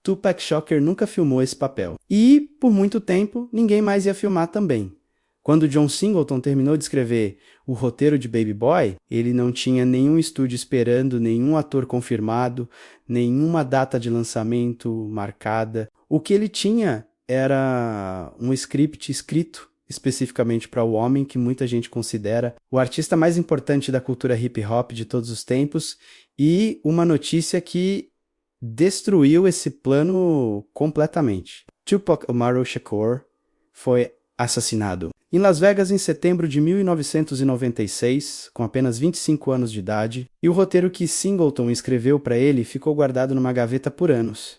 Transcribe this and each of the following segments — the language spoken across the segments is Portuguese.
Tupac Shakur nunca filmou esse papel. E, por muito tempo, ninguém mais ia filmar também. Quando John Singleton terminou de escrever o roteiro de Baby Boy, ele não tinha nenhum estúdio esperando, nenhum ator confirmado, nenhuma data de lançamento marcada. O que ele tinha era um script escrito especificamente para o homem, que muita gente considera o artista mais importante da cultura hip hop de todos os tempos, e uma notícia que destruiu esse plano completamente. Tupac Amaru Shakur foi assassinado em Las Vegas em setembro de 1996, com apenas 25 anos de idade, e o roteiro que Singleton escreveu para ele ficou guardado numa gaveta por anos.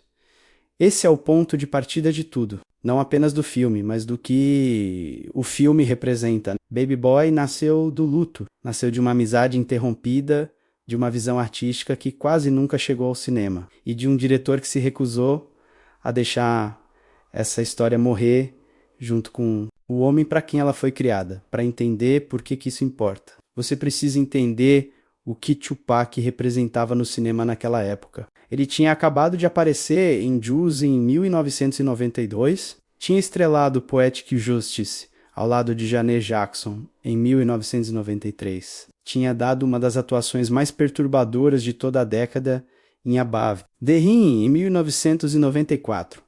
Esse é o ponto de partida de tudo, não apenas do filme, mas do que o filme representa. Baby Boy nasceu do luto, nasceu de uma amizade interrompida, de uma visão artística que quase nunca chegou ao cinema, e de um diretor que se recusou a deixar essa história morrer junto com o homem para quem ela foi criada, para entender por que isso importa. Você precisa entender o que Tupac representava no cinema naquela época. Ele tinha acabado de aparecer em Juice em 1992, tinha estrelado Poetic Justice ao lado de Janet Jackson em 1993. Tinha dado uma das atuações mais perturbadoras de toda a década em Above. The Rim em 1994.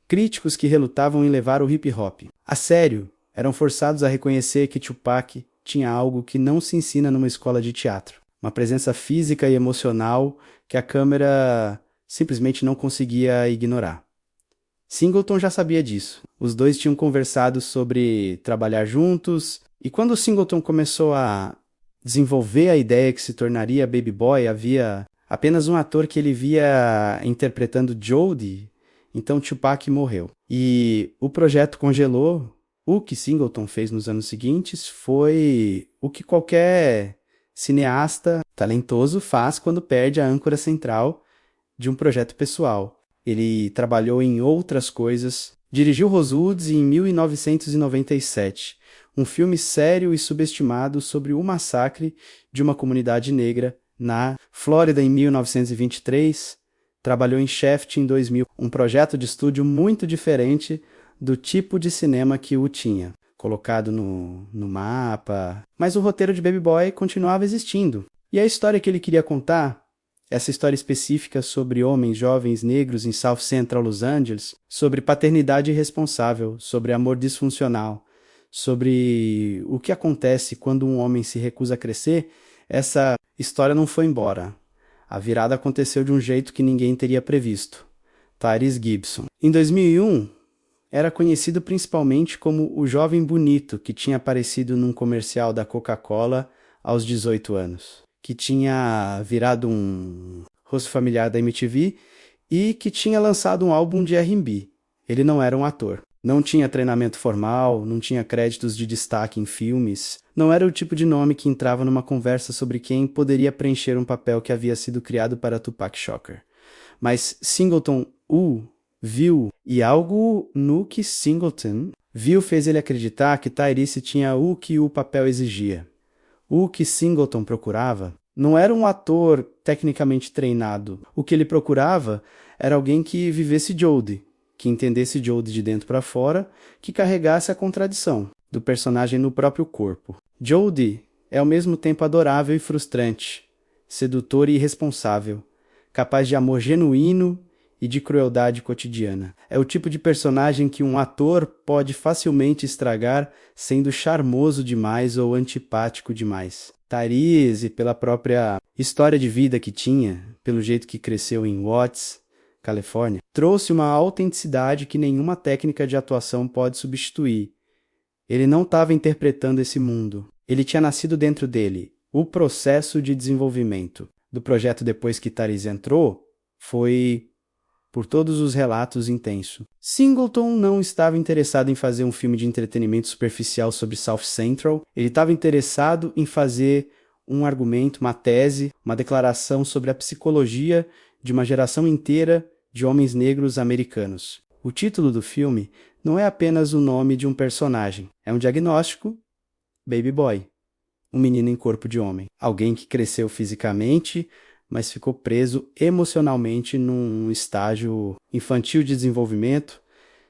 Críticos que relutavam em levar o hip-hop a sério eram forçados a reconhecer que Tupac tinha algo que não se ensina numa escola de teatro. Uma presença física e emocional que a câmera simplesmente não conseguia ignorar. Singleton já sabia disso. Os dois tinham conversado sobre trabalhar juntos, e quando Singleton começou a desenvolver a ideia que se tornaria Baby Boy, havia apenas um ator que ele via interpretando Jody. Então Tupac morreu. E o projeto congelou. O que Singleton fez nos anos seguintes foi o que qualquer cineasta talentoso faz quando perde a âncora central de um projeto pessoal. Ele trabalhou em outras coisas. Dirigiu Rosewoods em 1997, um filme sério e subestimado sobre o massacre de uma comunidade negra na Flórida em 1923. Trabalhou em Shaft em 2000, um projeto de estúdio muito diferente do tipo de cinema que o tinha, colocado no mapa. Mas o roteiro de Baby Boy continuava existindo. E a história que ele queria contar, essa história específica sobre homens jovens negros em South Central Los Angeles, sobre paternidade irresponsável, sobre amor disfuncional, sobre o que acontece quando um homem se recusa a crescer, essa história não foi embora. A virada aconteceu de um jeito que ninguém teria previsto. Tyrese Gibson. Em 2001, era conhecido principalmente como o jovem bonito que tinha aparecido num comercial da Coca-Cola aos 18 anos, que tinha virado um rosto familiar da MTV e que tinha lançado um álbum de R&B. Ele não era um ator. Não tinha treinamento formal, não tinha créditos de destaque em filmes. Não era o tipo de nome que entrava numa conversa sobre quem poderia preencher um papel que havia sido criado para Tupac Shakur. Mas Singleton o viu, e algo no que Singleton viu fez ele acreditar que Tyrese tinha o que o papel exigia. O que Singleton procurava não era um ator tecnicamente treinado. O que ele procurava era alguém que vivesse Jody, que entendesse Jody de dentro para fora, que carregasse a contradição do personagem no próprio corpo. Jody é ao mesmo tempo adorável e frustrante, sedutor e irresponsável, capaz de amor genuíno e de crueldade cotidiana. É o tipo de personagem que um ator pode facilmente estragar sendo charmoso demais ou antipático demais. Tyrese, pela própria história de vida que tinha, pelo jeito que cresceu em Watts, Califórnia, trouxe uma autenticidade que nenhuma técnica de atuação pode substituir. Ele não estava interpretando esse mundo. Ele tinha nascido dentro dele. O processo de desenvolvimento do projeto depois que Tyrese entrou foi, por todos os relatos, intenso. Singleton não estava interessado em fazer um filme de entretenimento superficial sobre South Central. Ele estava interessado em fazer um argumento, uma tese, uma declaração sobre a psicologia de uma geração inteira de homens negros americanos. O título do filme não é apenas o nome de um personagem, é um diagnóstico: Baby Boy, um menino em corpo de homem. Alguém que cresceu fisicamente, mas ficou preso emocionalmente num estágio infantil de desenvolvimento.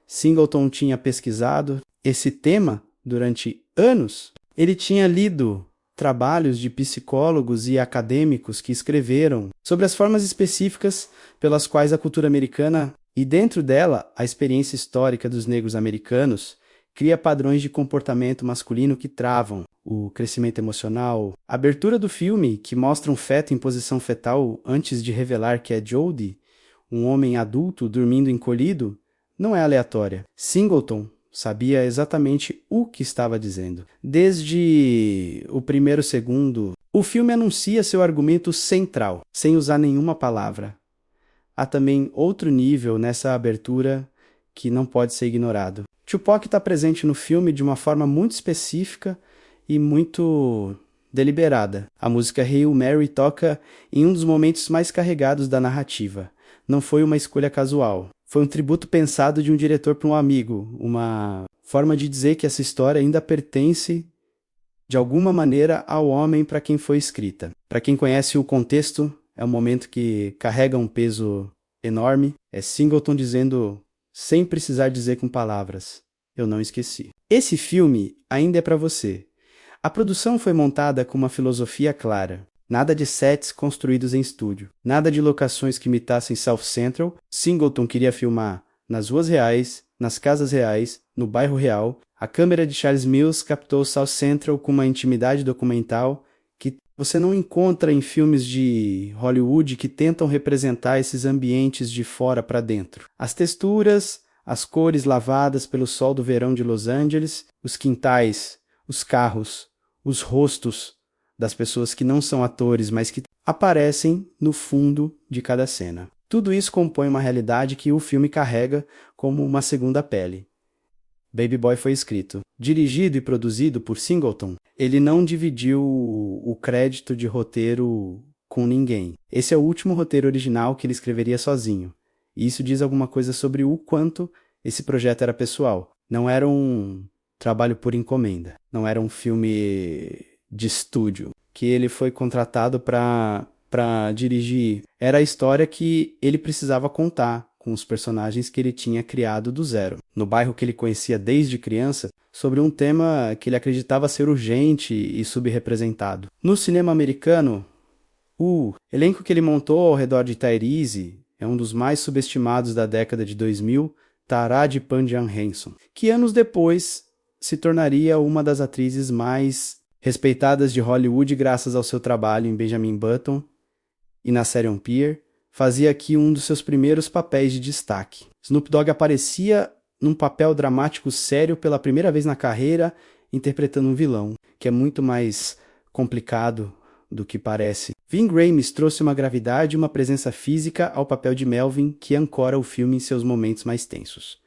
Singleton tinha pesquisado esse tema durante anos. Ele tinha lido trabalhos de psicólogos e acadêmicos que escreveram sobre as formas específicas pelas quais a cultura americana, e dentro dela a experiência histórica dos negros americanos, cria padrões de comportamento masculino que travam o crescimento emocional. A abertura do filme, que mostra um feto em posição fetal antes de revelar que é Jody, um homem adulto dormindo encolhido, não é aleatória. Singleton sabia exatamente o que estava dizendo. Desde o primeiro segundo, o filme anuncia seu argumento central, sem usar nenhuma palavra. Há também outro nível nessa abertura que não pode ser ignorado. Tupac está presente no filme de uma forma muito específica e muito deliberada. A música Hail Mary toca em um dos momentos mais carregados da narrativa. Não foi uma escolha casual. Foi um tributo pensado de um diretor para um amigo, uma forma de dizer que essa história ainda pertence, de alguma maneira, ao homem para quem foi escrita. Para quem conhece o contexto, é um momento que carrega um peso enorme. É Singleton dizendo, sem precisar dizer com palavras, eu não esqueci. Esse filme ainda é para você. A produção foi montada com uma filosofia clara. Nada de sets construídos em estúdio. Nada de locações que imitassem South Central. Singleton queria filmar nas ruas reais, nas casas reais, no bairro real. A câmera de Charles Mills captou South Central com uma intimidade documental que você não encontra em filmes de Hollywood que tentam representar esses ambientes de fora para dentro. As texturas, as cores lavadas pelo sol do verão de Los Angeles, os quintais, os carros, os rostos das pessoas que não são atores, mas que aparecem no fundo de cada cena. Tudo isso compõe uma realidade que o filme carrega como uma segunda pele. Baby Boy foi escrito, dirigido e produzido por Singleton. Ele não dividiu o crédito de roteiro com ninguém. Esse é o último roteiro original que ele escreveria sozinho. E isso diz alguma coisa sobre o quanto esse projeto era pessoal. Não era um trabalho por encomenda. Não era um filme de estúdio que ele foi contratado para dirigir. Era a história que ele precisava contar com os personagens que ele tinha criado do zero, no bairro que ele conhecia desde criança, sobre um tema que ele acreditava ser urgente e subrepresentado. No cinema americano, o elenco que ele montou ao redor de Tyrese é um dos mais subestimados da década de 2000, Taraji Pandian Henson, que anos depois se tornaria uma das atrizes mais respeitadas de Hollywood graças ao seu trabalho em Benjamin Button e na série On Pier. Fazia aqui um dos seus primeiros papéis de destaque. Snoop Dogg aparecia num papel dramático sério pela primeira vez na carreira, interpretando um vilão, que é muito mais complicado do que parece. Ving Rhames trouxe uma gravidade e uma presença física ao papel de Melvin, que ancora o filme em seus momentos mais tensos.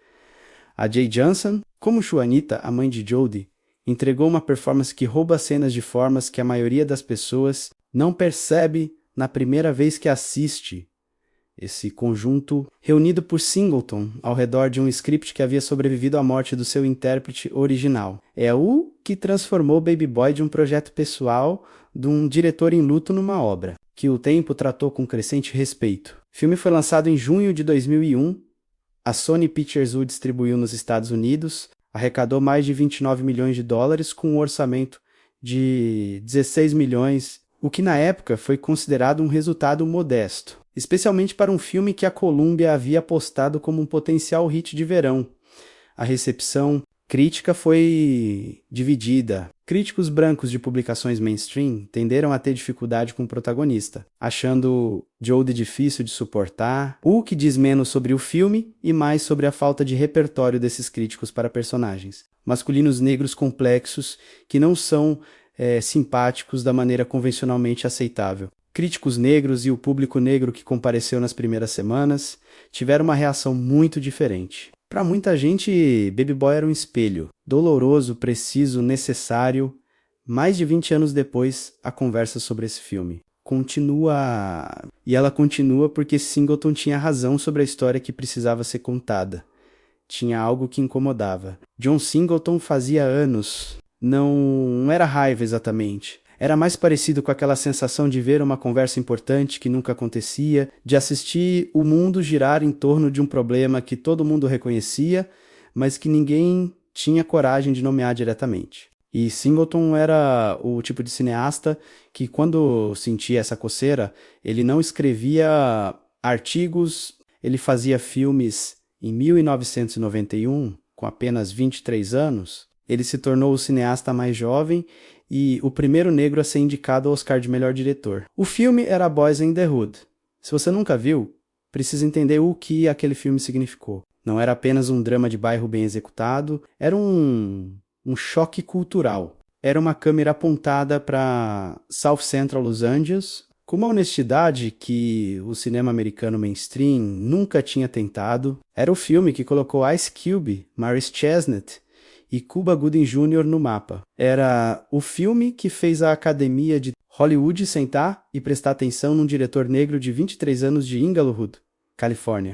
A Jay Johnson, como Juanita, a mãe de Jody, entregou uma performance que rouba cenas de formas que a maioria das pessoas não percebe na primeira vez que assiste. Esse conjunto reunido por Singleton ao redor de um script que havia sobrevivido à morte do seu intérprete original. É o que transformou Baby Boy de um projeto pessoal de um diretor em luto numa obra, que o tempo tratou com crescente respeito. O filme foi lançado em junho de 2001, a Sony Pictures o distribuiu nos Estados Unidos, arrecadou mais de 29 milhões de dólares com um orçamento de 16 milhões, o que na época foi considerado um resultado modesto, especialmente para um filme que a Columbia havia apostado como um potencial hit de verão. A recepção crítica foi dividida. Críticos brancos de publicações mainstream tenderam a ter dificuldade com o protagonista, achando Jody difícil de suportar, o que diz menos sobre o filme e mais sobre a falta de repertório desses críticos para personagens. Masculinos negros complexos que não são simpáticos da maneira convencionalmente aceitável. Críticos negros e o público negro que compareceu nas primeiras semanas tiveram uma reação muito diferente. Para muita gente, Baby Boy era um espelho, doloroso, preciso, necessário. Mais de 20 anos depois, a conversa sobre esse filme continua. E ela continua porque Singleton tinha razão sobre a história que precisava ser contada. Tinha algo que incomodava. John Singleton fazia anos. Não era raiva exatamente. Era mais parecido com aquela sensação de ver uma conversa importante que nunca acontecia, de assistir o mundo girar em torno de um problema que todo mundo reconhecia, mas que ninguém tinha coragem de nomear diretamente. E Singleton era o tipo de cineasta que, quando sentia essa coceira, ele não escrevia artigos, ele fazia filmes. Em 1991, com apenas 23 anos, ele se tornou o cineasta mais jovem e o primeiro negro a ser indicado ao Oscar de melhor diretor. O filme era Boys in the Hood. Se você nunca viu, precisa entender o que aquele filme significou. Não era apenas um drama de bairro bem executado, era um choque cultural. Era uma câmera apontada para South Central Los Angeles, com uma honestidade que o cinema americano mainstream nunca tinha tentado. Era o filme que colocou Ice Cube, Maurice Chestnut e Cuba Gooding Jr. no mapa. Era o filme que fez a Academia de Hollywood sentar e prestar atenção num diretor negro de 23 anos de Inglewood, Califórnia.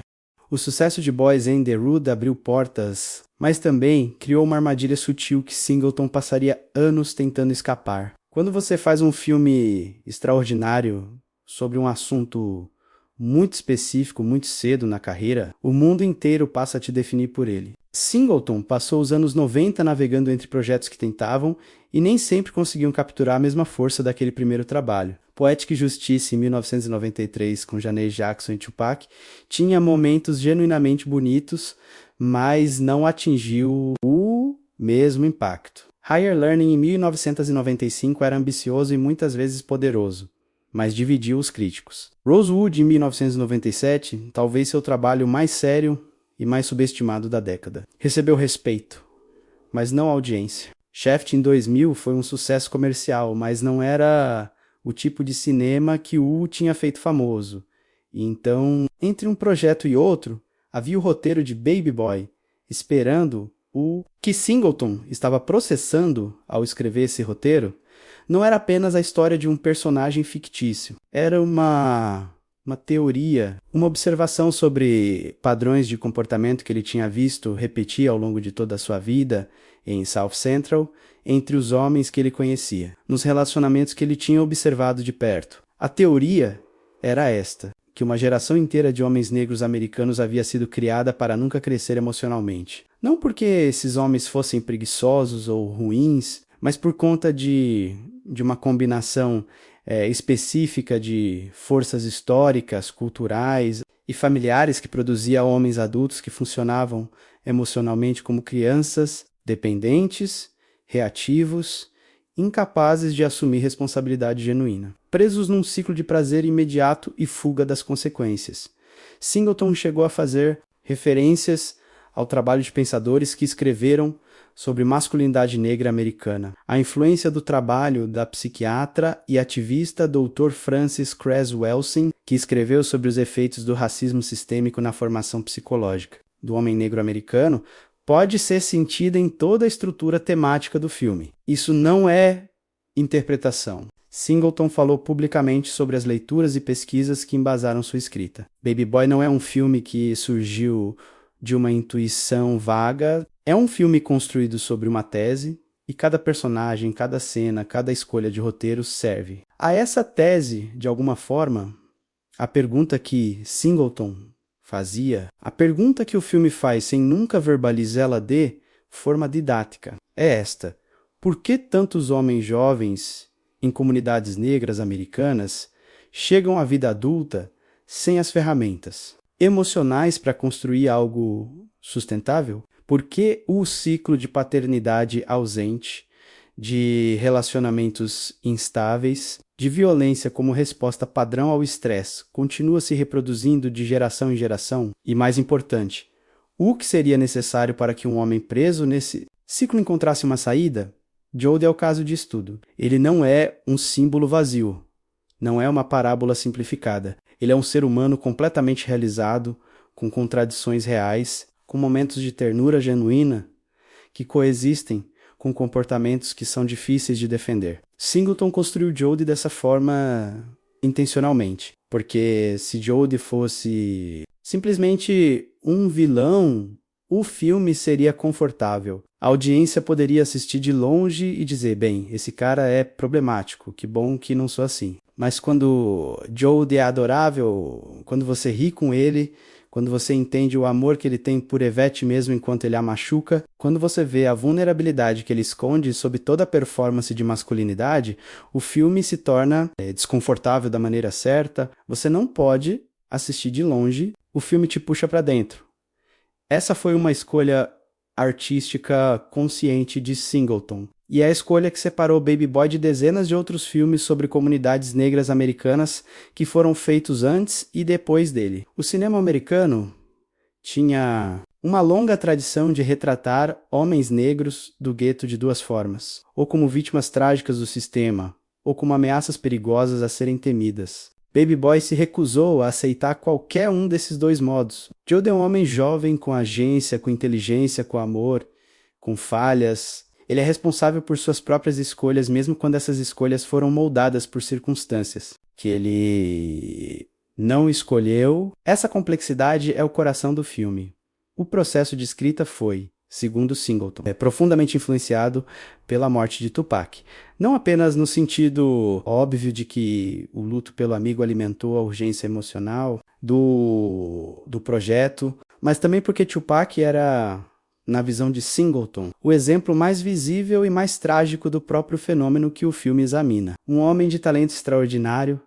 O sucesso de Boys in the Hood abriu portas, mas também criou uma armadilha sutil que Singleton passaria anos tentando escapar. Quando você faz um filme extraordinário sobre um assunto muito específico, muito cedo na carreira, o mundo inteiro passa a te definir por ele. Singleton passou os anos 90 navegando entre projetos que tentavam e nem sempre conseguiam capturar a mesma força daquele primeiro trabalho. Poetic Justice, em 1993, com Janet Jackson e Tupac, tinha momentos genuinamente bonitos, mas não atingiu o mesmo impacto. Higher Learning, em 1995, era ambicioso e muitas vezes poderoso, mas dividiu os críticos. Rosewood, em 1997, talvez seu trabalho mais sério e mais subestimado da década. Recebeu respeito, mas não audiência. Shaft, em 2000, foi um sucesso comercial, mas não era o tipo de cinema que o tinha feito famoso. E então, entre um projeto e outro, havia o roteiro de Baby Boy, esperando o que Singleton estava processando ao escrever esse roteiro. Não era apenas a história de um personagem fictício. Era uma teoria, uma observação sobre padrões de comportamento que ele tinha visto repetir ao longo de toda a sua vida em South Central, entre os homens que ele conhecia, nos relacionamentos que ele tinha observado de perto. A teoria era esta, que uma geração inteira de homens negros americanos havia sido criada para nunca crescer emocionalmente. Não porque esses homens fossem preguiçosos ou ruins, mas por conta de uma combinação específica de forças históricas, culturais e familiares que produzia homens adultos que funcionavam emocionalmente como crianças, dependentes, reativos, incapazes de assumir responsabilidade genuína, presos num ciclo de prazer imediato e fuga das consequências. Singleton chegou a fazer referências ao trabalho de pensadores que escreveram sobre masculinidade negra americana. A influência do trabalho da psiquiatra e ativista Dr. Frances Cress Welsing, que escreveu sobre os efeitos do racismo sistêmico na formação psicológica do homem negro americano, pode ser sentida em toda a estrutura temática do filme. Isso não é interpretação. Singleton falou publicamente sobre as leituras e pesquisas que embasaram sua escrita. Baby Boy não é um filme que surgiu de uma intuição vaga. É um filme construído sobre uma tese, e cada personagem, cada cena, cada escolha de roteiro serve. A essa tese, de alguma forma, a pergunta que Singleton fazia, a pergunta que o filme faz sem nunca verbalizá-la de forma didática, é esta: por que tantos homens jovens em comunidades negras americanas chegam à vida adulta sem as ferramentas emocionais para construir algo sustentável? Por que o ciclo de paternidade ausente, de relacionamentos instáveis, de violência como resposta padrão ao estresse continua se reproduzindo de geração em geração? E mais importante, o que seria necessário para que um homem preso nesse ciclo encontrasse uma saída? Jody é o caso de estudo. Ele não é um símbolo vazio, não é uma parábola simplificada. Ele é um ser humano completamente realizado, com contradições reais, com momentos de ternura genuína que coexistem com comportamentos que são difíceis de defender. Singleton construiu Jody dessa forma intencionalmente, porque se Jody fosse simplesmente um vilão o filme seria confortável. A audiência poderia assistir de longe e dizer, bem, esse cara é problemático, que bom que não sou assim. Mas quando Jodie é adorável, quando você ri com ele, quando você entende o amor que ele tem por Yvette mesmo enquanto ele a machuca, quando você vê a vulnerabilidade que ele esconde sob toda a performance de masculinidade, o filme se torna desconfortável da maneira certa. Você não pode assistir de longe, o filme te puxa para dentro. Essa foi uma escolha artística consciente de Singleton. E é a escolha que separou Baby Boy de dezenas de outros filmes sobre comunidades negras americanas que foram feitos antes e depois dele. O cinema americano tinha uma longa tradição de retratar homens negros do gueto de duas formas, ou como vítimas trágicas do sistema, ou como ameaças perigosas a serem temidas. Baby Boy se recusou a aceitar qualquer um desses dois modos. Joe é um homem jovem com agência, com inteligência, com amor, com falhas. Ele é responsável por suas próprias escolhas, mesmo quando essas escolhas foram moldadas por circunstâncias que ele não escolheu. Essa complexidade é o coração do filme. O processo de escrita foi, segundo Singleton, profundamente influenciado pela morte de Tupac. Não apenas no sentido óbvio de que o luto pelo amigo alimentou a urgência emocional do projeto, mas também porque Tupac era, na visão de Singleton, o exemplo mais visível e mais trágico do próprio fenômeno que o filme examina. Um homem de talento extraordinário,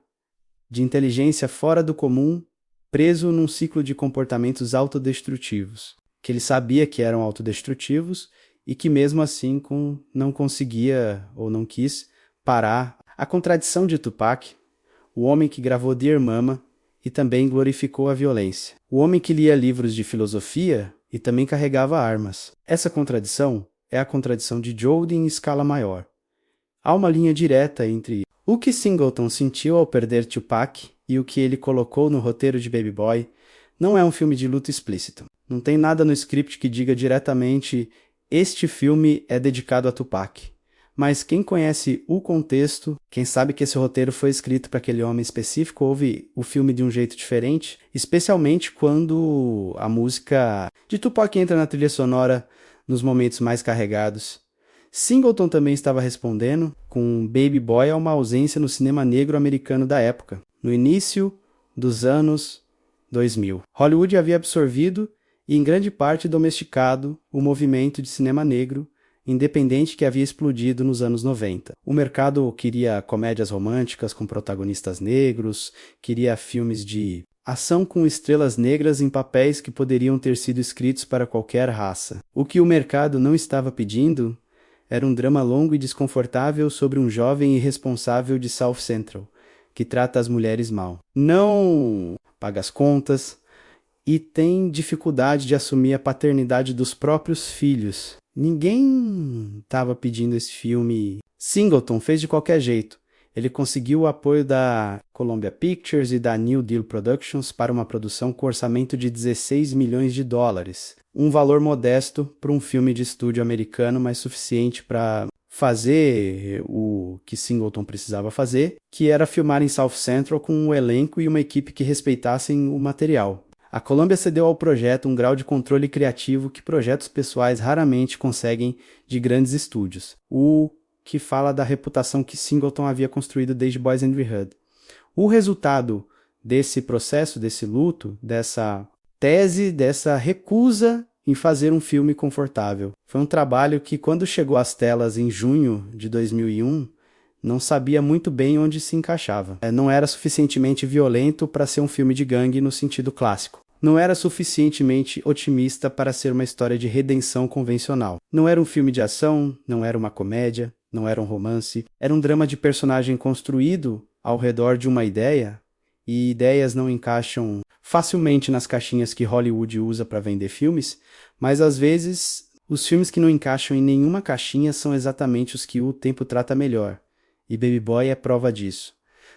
de inteligência fora do comum, preso num ciclo de comportamentos autodestrutivos, que ele sabia que eram autodestrutivos e que mesmo assim não conseguia ou não quis parar. A contradição de Tupac, o homem que gravou Dear Mama e também glorificou a violência. O homem que lia livros de filosofia e também carregava armas. Essa contradição é a contradição de Jodie em escala maior. Há uma linha direta entre o que Singleton sentiu ao perder Tupac e o que ele colocou no roteiro de Baby Boy. Não é um filme de luto explícito. Não tem nada no script que diga diretamente este filme é dedicado a Tupac. Mas quem conhece o contexto, quem sabe que esse roteiro foi escrito para aquele homem específico, ouve o filme de um jeito diferente, especialmente quando a música de Tupac entra na trilha sonora nos momentos mais carregados. Singleton também estava respondendo com Baby Boy a uma ausência no cinema negro americano da época, no início dos anos 2000. Hollywood havia absorvido e em grande parte domesticado o movimento de cinema negro independente que havia explodido nos anos 90. O mercado queria comédias românticas com protagonistas negros, queria filmes de ação com estrelas negras em papéis que poderiam ter sido escritos para qualquer raça. O que o mercado não estava pedindo era um drama longo e desconfortável sobre um jovem irresponsável de South Central, que trata as mulheres mal. Não paga as contas e tem dificuldade de assumir a paternidade dos próprios filhos. Ninguém estava pedindo esse filme. Singleton fez de qualquer jeito. Ele conseguiu o apoio da Columbia Pictures e da New Deal Productions para uma produção com orçamento de 16 milhões de dólares. Um valor modesto para um filme de estúdio americano, mas suficiente para fazer o que Singleton precisava fazer, que era filmar em South Central com um elenco e uma equipe que respeitassem o material. A Columbia cedeu ao projeto um grau de controle criativo que projetos pessoais raramente conseguem de grandes estúdios, o que fala da reputação que Singleton havia construído desde Boys and Hood. O resultado desse processo, desse luto, dessa tese, dessa recusa em fazer um filme confortável, foi um trabalho que, quando chegou às telas em junho de 2001, não sabia muito bem onde se encaixava. Não era suficientemente violento para ser um filme de gangue no sentido clássico. Não era suficientemente otimista para ser uma história de redenção convencional. Não era um filme de ação, não era uma comédia, não era um romance. Era um drama de personagem construído ao redor de uma ideia, e ideias não encaixam facilmente nas caixinhas que Hollywood usa para vender filmes, mas às vezes os filmes que não encaixam em nenhuma caixinha são exatamente os que o tempo trata melhor. E Baby Boy é prova disso.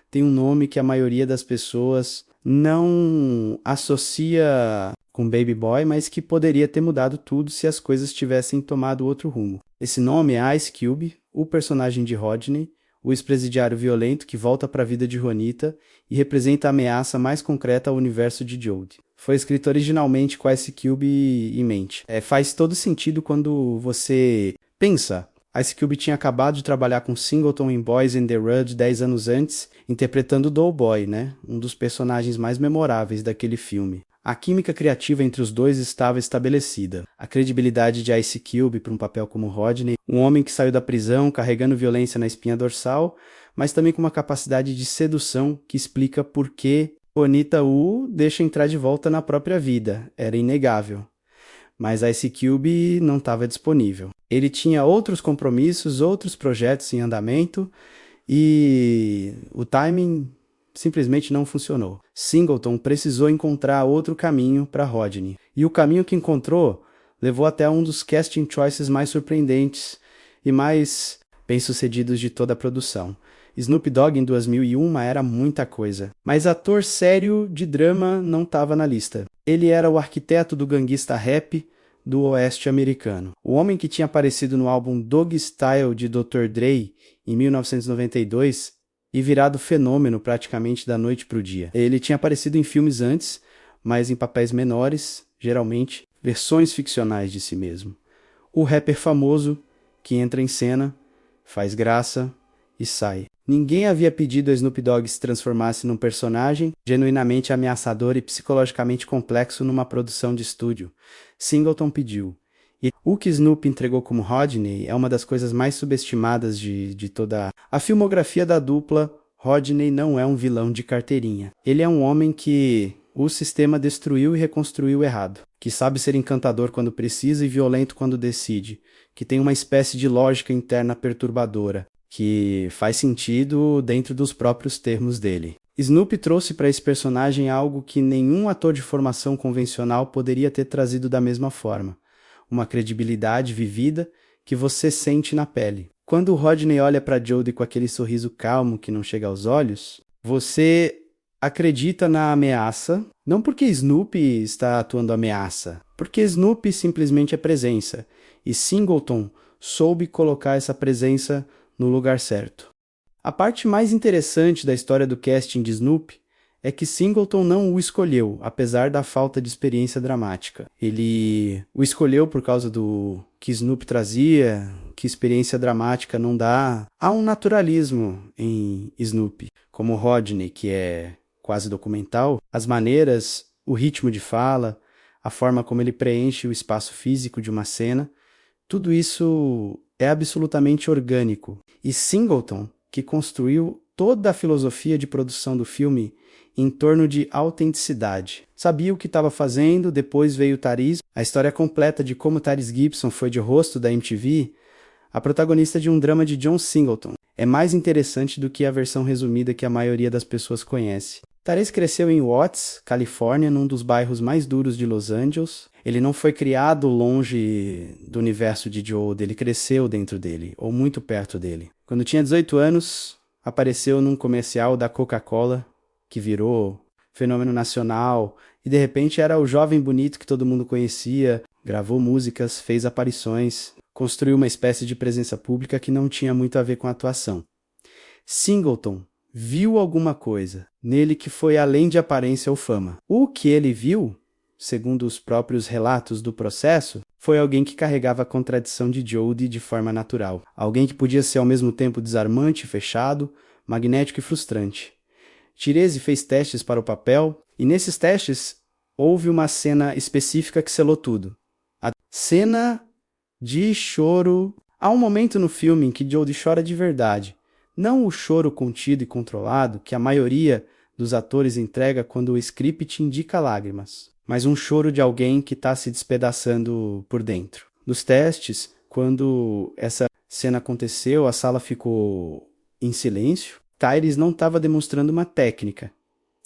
Tem um nome que a maioria das pessoas não associa com Baby Boy, mas que poderia ter mudado tudo se as coisas tivessem tomado outro rumo. Esse nome é Ice Cube, o personagem de Rodney, o ex-presidiário violento que volta para a vida de Juanita e representa a ameaça mais concreta ao universo de Jodie. Foi escrito originalmente com Ice Cube em mente. Faz todo sentido quando você pensa. Ice Cube tinha acabado de trabalhar com Singleton em Boys and the Hood 10 anos antes, interpretando o Doughboy, né? Um dos personagens mais memoráveis daquele filme. A química criativa entre os dois estava estabelecida. A credibilidade de Ice Cube para um papel como Rodney, um homem que saiu da prisão carregando violência na espinha dorsal, mas também com uma capacidade de sedução que explica por que Juanita o deixa entrar de volta na própria vida. Era inegável. Mas Ice Cube não estava disponível. Ele tinha outros compromissos, outros projetos em andamento e o timing simplesmente não funcionou. Singleton precisou encontrar outro caminho para Rodney. E o caminho que encontrou levou até um dos casting choices mais surpreendentes e mais bem-sucedidos de toda a produção. Snoop Dogg em 2001 era muita coisa, mas ator sério de drama não estava na lista. Ele era o arquiteto do ganguista rap do oeste americano. O homem que tinha aparecido no álbum Dogg Style de Dr. Dre em 1992 e virado fenômeno praticamente da noite para o dia. Ele tinha aparecido em filmes antes, mas em papéis menores, geralmente versões ficcionais de si mesmo. O rapper famoso que entra em cena, faz graça e sai. Ninguém havia pedido a Snoop Dogg se transformasse num personagem genuinamente ameaçador e psicologicamente complexo numa produção de estúdio. Singleton pediu. E o que Snoop entregou como Rodney é uma das coisas mais subestimadas de toda a filmografia da dupla. Rodney não é um vilão de carteirinha. Ele é um homem que o sistema destruiu e reconstruiu errado, que sabe ser encantador quando precisa e violento quando decide, que tem uma espécie de lógica interna perturbadora, que faz sentido dentro dos próprios termos dele. Snoop trouxe para esse personagem algo que nenhum ator de formação convencional poderia ter trazido da mesma forma. Uma credibilidade vivida que você sente na pele. Quando o Rodney olha para Jodie com aquele sorriso calmo que não chega aos olhos, você acredita na ameaça, não porque Snoop está atuando ameaça, porque Snoop simplesmente é presença, e Singleton soube colocar essa presença no lugar certo. A parte mais interessante da história do casting de Snoop é que Singleton não o escolheu, apesar da falta de experiência dramática. Ele o escolheu por causa do que Snoop trazia, que experiência dramática não dá. Há um naturalismo em Snoop, como Rodney, que é quase documental, as maneiras, o ritmo de fala, a forma como ele preenche o espaço físico de uma cena, tudo isso é absolutamente orgânico. E Singleton, que construiu toda a filosofia de produção do filme em torno de autenticidade. Sabia o que estava fazendo, depois veio Tyrese, a história completa de como Tyrese Gibson foi de rosto da MTV, a protagonista de um drama de John Singleton. É mais interessante do que a versão resumida que a maioria das pessoas conhece. Tyrese cresceu em Watts, Califórnia, num dos bairros mais duros de Los Angeles. Ele não foi criado longe do universo de Jodie, ele cresceu dentro dele, ou muito perto dele. Quando tinha 18 anos, apareceu num comercial da Coca-Cola, que virou fenômeno nacional, e de repente era o jovem bonito que todo mundo conhecia, gravou músicas, fez aparições, construiu uma espécie de presença pública que não tinha muito a ver com a atuação. Singleton viu alguma coisa nele que foi além de aparência ou fama. O que ele viu, segundo os próprios relatos do processo, foi alguém que carregava a contradição de Jodie de forma natural. Alguém que podia ser ao mesmo tempo desarmante e fechado, magnético e frustrante. Tyrese fez testes para o papel, e nesses testes houve uma cena específica que selou tudo. A cena de choro. Há um momento no filme em que Jodie chora de verdade. Não o choro contido e controlado que a maioria dos atores entrega quando o script indica lágrimas, mas um choro de alguém que está se despedaçando por dentro. Nos testes, quando essa cena aconteceu, a sala ficou em silêncio. Tyrese não estava demonstrando uma técnica,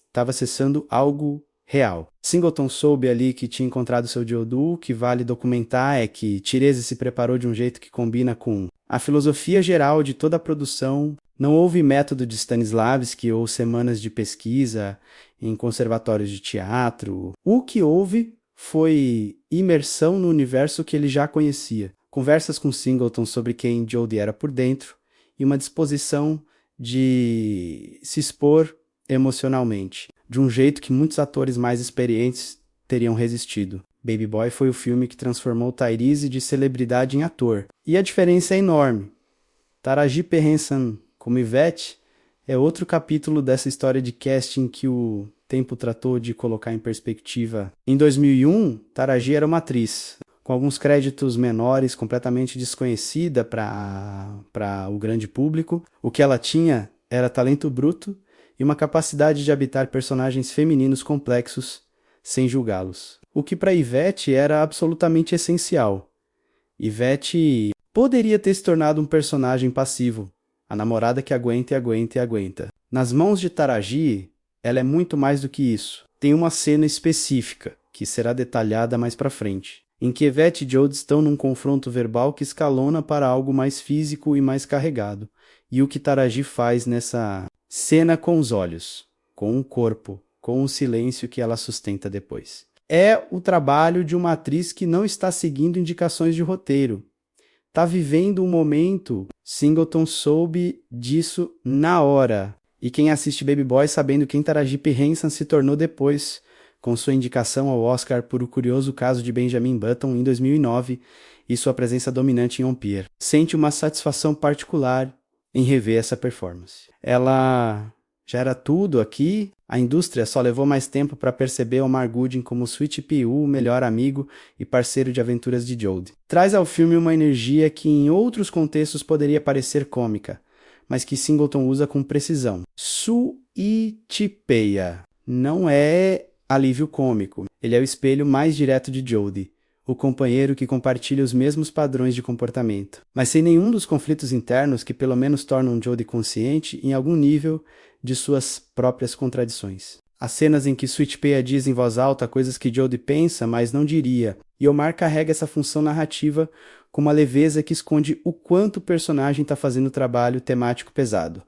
estava acessando algo real. Singleton soube ali que tinha encontrado seu Jodie. O que vale documentar é que Tyrese se preparou de um jeito que combina com a filosofia geral de toda a produção. Não houve método de Stanislavski ou semanas de pesquisa em conservatórios de teatro. O que houve foi imersão no universo que ele já conhecia. Conversas com Singleton sobre quem Jodie era por dentro e uma disposição de se expor emocionalmente, de um jeito que muitos atores mais experientes teriam resistido. Baby Boy foi o filme que transformou Tyrese de celebridade em ator. E a diferença é enorme. Taraji P. Henson como Yvette é outro capítulo dessa história de casting que o tempo tratou de colocar em perspectiva. Em 2001, Taraji era uma atriz, com alguns créditos menores, completamente desconhecida para o grande público. O que ela tinha era talento bruto e uma capacidade de habitar personagens femininos complexos sem julgá-los. O que para Yvette era absolutamente essencial. Yvette poderia ter se tornado um personagem passivo, a namorada que aguenta e aguenta e aguenta. Nas mãos de Taraji, ela é muito mais do que isso. Tem uma cena específica, que será detalhada mais pra frente, em que Yvette e Jodie estão num confronto verbal que escalona para algo mais físico e mais carregado. E o que Taraji faz nessa cena com os olhos, com o corpo, com o silêncio que ela sustenta depois. É o trabalho de uma atriz que não está seguindo indicações de roteiro. Está vivendo um momento. Singleton soube disso na hora. E quem assiste Baby Boy sabendo quem Taraji P. Henson se tornou depois, com sua indicação ao Oscar por O Curioso Caso de Benjamin Button em 2009 e sua presença dominante em On Pier. Sente uma satisfação particular em rever essa performance. Ela já era tudo aqui, a indústria só levou mais tempo para perceber Omar Gooding como Sweet Pea, o melhor amigo e parceiro de aventuras de Jodie. Traz ao filme uma energia que em outros contextos poderia parecer cômica, mas que Singleton usa com precisão. Suitipeia não é alívio cômico, ele é o espelho mais direto de Jodie, o companheiro que compartilha os mesmos padrões de comportamento, mas sem nenhum dos conflitos internos que pelo menos tornam Jodie consciente em algum nível de suas próprias contradições. As cenas em que Suitipeia diz em voz alta coisas que Jodie pensa, mas não diria, e Omar carrega essa função narrativa com uma leveza que esconde o quanto o personagem está fazendo trabalho temático pesado.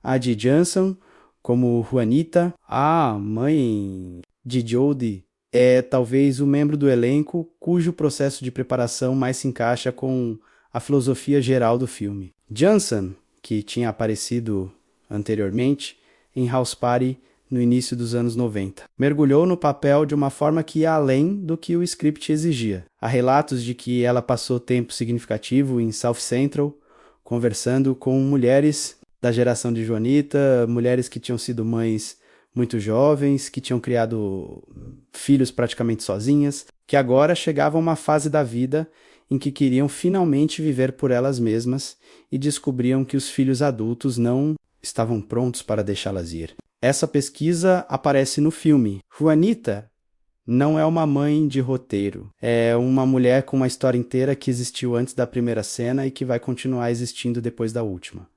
A Dee Johnson, como Juanita, a mãe de Jodie, é talvez o membro do elenco cujo processo de preparação mais se encaixa com a filosofia geral do filme. Johnson, que tinha aparecido anteriormente em House Party no início dos anos 90. Mergulhou no papel de uma forma que ia além do que o script exigia. Há relatos de que ela passou tempo significativo em South Central, conversando com mulheres da geração de Juanita, mulheres que tinham sido mães muito jovens, que tinham criado filhos praticamente sozinhas, que agora chegavam a uma fase da vida em que queriam finalmente viver por elas mesmas e descobriam que os filhos adultos não estavam prontos para deixá-las ir. Essa pesquisa aparece no filme. Juanita não é uma mãe de roteiro. É uma mulher com uma história inteira que existiu antes da primeira cena e que vai continuar existindo depois da última.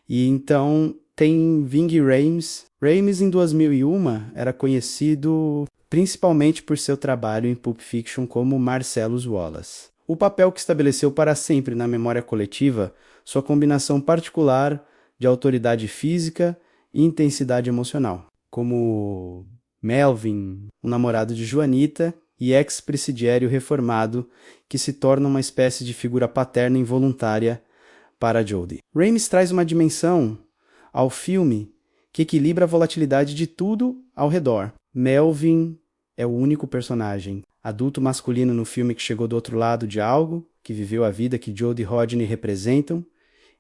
E então tem Ving Rhames. Rhames, em 2001, era conhecido principalmente por seu trabalho em Pulp Fiction como Marcellus Wallace. O papel que estabeleceu para sempre na memória coletiva sua combinação particular de autoridade física e intensidade emocional, como Melvin, o namorado de Juanita, e ex-presidiário reformado que se torna uma espécie de figura paterna involuntária para Jodie. Rhames traz uma dimensão ao filme que equilibra a volatilidade de tudo ao redor. Melvin é o único personagem adulto masculino no filme que chegou do outro lado de algo, que viveu a vida que Jodie e Rodney representam,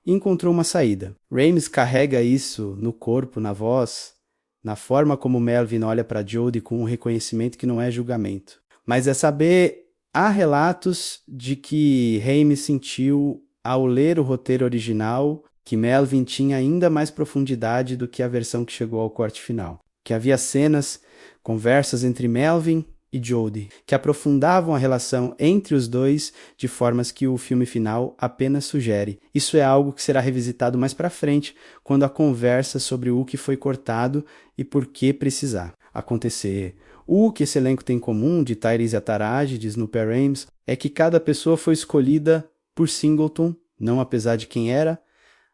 e encontrou uma saída. Rhames carrega isso no corpo, na voz, na forma como Melvin olha para Jodie com um reconhecimento que não é julgamento. Mas é saber, há relatos de que Rhames sentiu, ao ler o roteiro original, que Melvin tinha ainda mais profundidade do que a versão que chegou ao corte final. Que havia cenas, conversas entre Melvin e Jodie, que aprofundavam a relação entre os dois de formas que o filme final apenas sugere. Isso é algo que será revisitado mais para frente, quando a conversa sobre o que foi cortado e por que precisar acontecer. O que esse elenco tem em comum, de Tyrese a Taraji, de Snoop a Rhames, é que cada pessoa foi escolhida por Singleton, não apesar de quem era,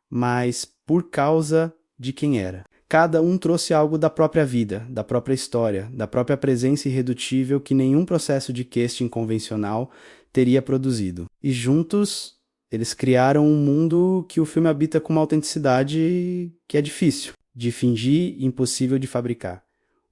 mas por causa de quem era. Cada um trouxe algo da própria vida, da própria história, da própria presença irredutível que nenhum processo de casting convencional teria produzido. E juntos Eles criaram um mundo que o filme habita com uma autenticidade que é difícil de fingir e impossível de fabricar.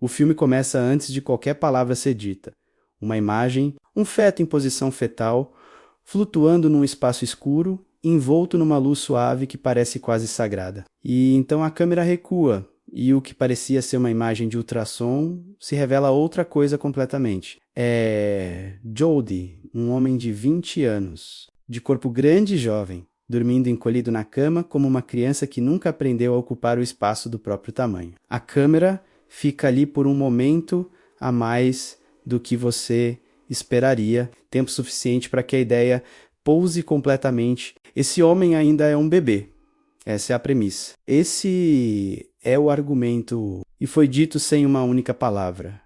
O filme começa antes de qualquer palavra ser dita. Uma imagem, um feto em posição fetal, flutuando num espaço escuro, envolto numa luz suave que parece quase sagrada. E então a câmera recua, e o que parecia ser uma imagem de ultrassom se revela outra coisa completamente. É Jody, um homem de 20 anos, de corpo grande e jovem, dormindo encolhido na cama como uma criança que nunca aprendeu a ocupar o espaço do próprio tamanho. A câmera fica ali por um momento a mais do que você esperaria, tempo suficiente para que a ideia pouse completamente. Esse homem ainda é um bebê. Essa é a premissa. Esse é o argumento, e foi dito sem uma única palavra.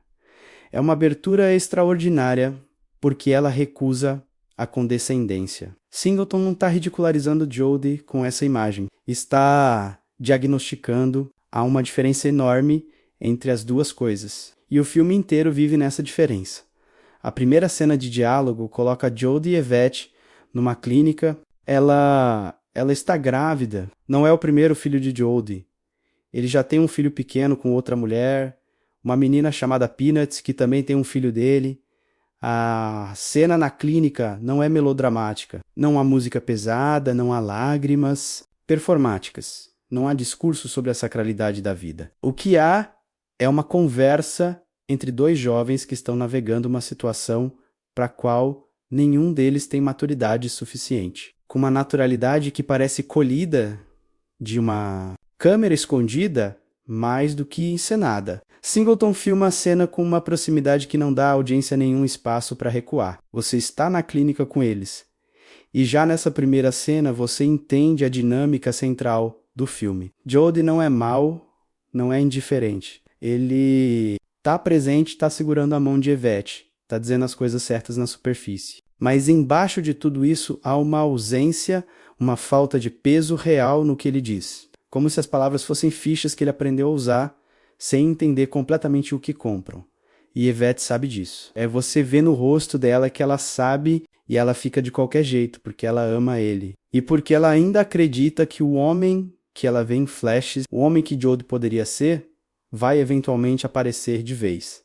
É uma abertura extraordinária, porque ela recusa a condescendência. Singleton não está ridicularizando Jody com essa imagem. Está diagnosticando há uma diferença enorme entre as duas coisas. E o filme inteiro vive nessa diferença. A primeira cena de diálogo coloca Jody e Yvette numa clínica. Ela está grávida. Não é o primeiro filho de Jody. Ele já tem um filho pequeno com outra mulher, uma menina chamada Peanuts, que também tem um filho dele. A cena na clínica não é melodramática. Não há música pesada, não há lágrimas performáticas. Não há discurso sobre a sacralidade da vida. O que há é uma conversa entre dois jovens que estão navegando uma situação para a qual nenhum deles tem maturidade suficiente. Com uma naturalidade que parece colhida de uma câmera escondida mais do que encenada. Singleton filma a cena com uma proximidade que não dá à audiência nenhum espaço para recuar. Você está na clínica com eles. E já nessa primeira cena você entende a dinâmica central do filme. Jody não é mau, não é indiferente. Ele está presente, está segurando a mão de Yvette, está dizendo as coisas certas na superfície. Mas embaixo de tudo isso há uma ausência, uma falta de peso real no que ele diz. Como se as palavras fossem fichas que ele aprendeu a usar sem entender completamente o que compram. E Yvette sabe disso. É você ver no rosto dela que ela sabe e ela fica de qualquer jeito, porque ela ama ele. E porque ela ainda acredita que o homem que ela vê em flashes, o homem que Jody poderia ser, vai eventualmente aparecer de vez.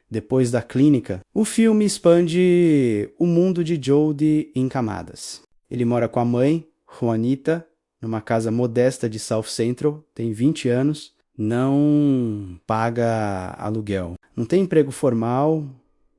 Depois da clínica, o filme expande o mundo de Jody em camadas. Ele mora com a mãe, Juanita, numa casa modesta de South Central, tem 20 anos, não paga aluguel. Não tem emprego formal,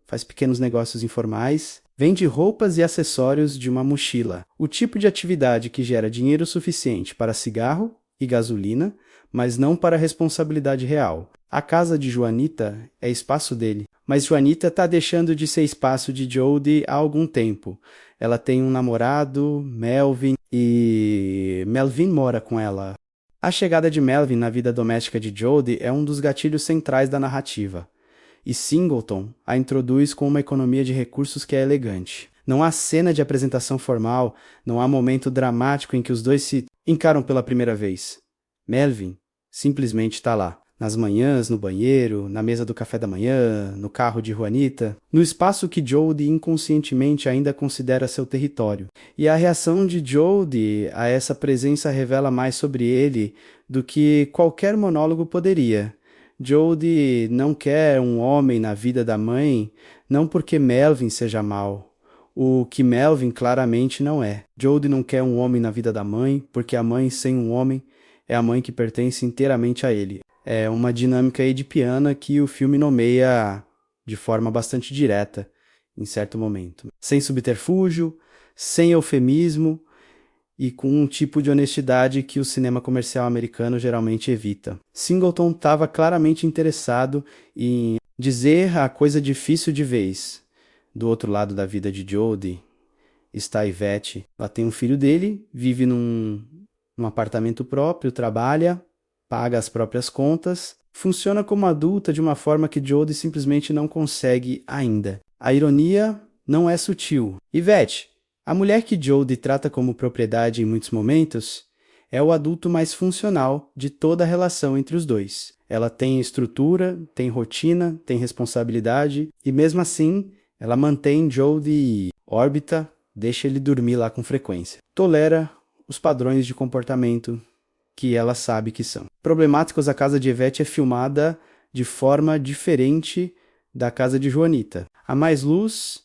faz pequenos negócios informais, vende roupas e acessórios de uma mochila. O tipo de atividade que gera dinheiro suficiente para cigarro e gasolina, mas não para responsabilidade real. A casa de Juanita é espaço dele, mas Juanita está deixando de ser espaço de Jody há algum tempo. Ela tem um namorado, Melvin, e Melvin mora com ela. A chegada de Melvin na vida doméstica de Jody é um dos gatilhos centrais da narrativa. E Singleton a introduz com uma economia de recursos que é elegante. Não há cena de apresentação formal, não há momento dramático em que os dois se encaram pela primeira vez. Melvin simplesmente está lá. Nas manhãs, no banheiro, na mesa do café da manhã, no carro de Juanita, no espaço que Jody inconscientemente ainda considera seu território. E a reação de Jody a essa presença revela mais sobre ele do que qualquer monólogo poderia. Jody não quer um homem na vida da mãe, não porque Melvin seja mau, o que Melvin claramente não é. Jody não quer um homem na vida da mãe, porque a mãe sem um homem é a mãe que pertence inteiramente a ele. É uma dinâmica edipiana que o filme nomeia de forma bastante direta, em certo momento. Sem subterfúgio, sem eufemismo e com um tipo de honestidade que o cinema comercial americano geralmente evita. Singleton estava claramente interessado em dizer a coisa difícil de vez. Do outro lado da vida de Jody está Yvette. Ela tem um filho dele, vive num apartamento próprio, trabalha, paga as próprias contas, funciona como adulta de uma forma que Jody simplesmente não consegue ainda. A ironia não é sutil. Yvette, a mulher que Jody trata como propriedade em muitos momentos, é o adulto mais funcional de toda a relação entre os dois. Ela tem estrutura, tem rotina, tem responsabilidade e mesmo assim ela mantém Jody órbita, deixa ele dormir lá com frequência. Tolera os padrões de comportamento que ela sabe que são. Problemáticos, a casa de Yvette é filmada de forma diferente da casa de Joanita. Há mais luz,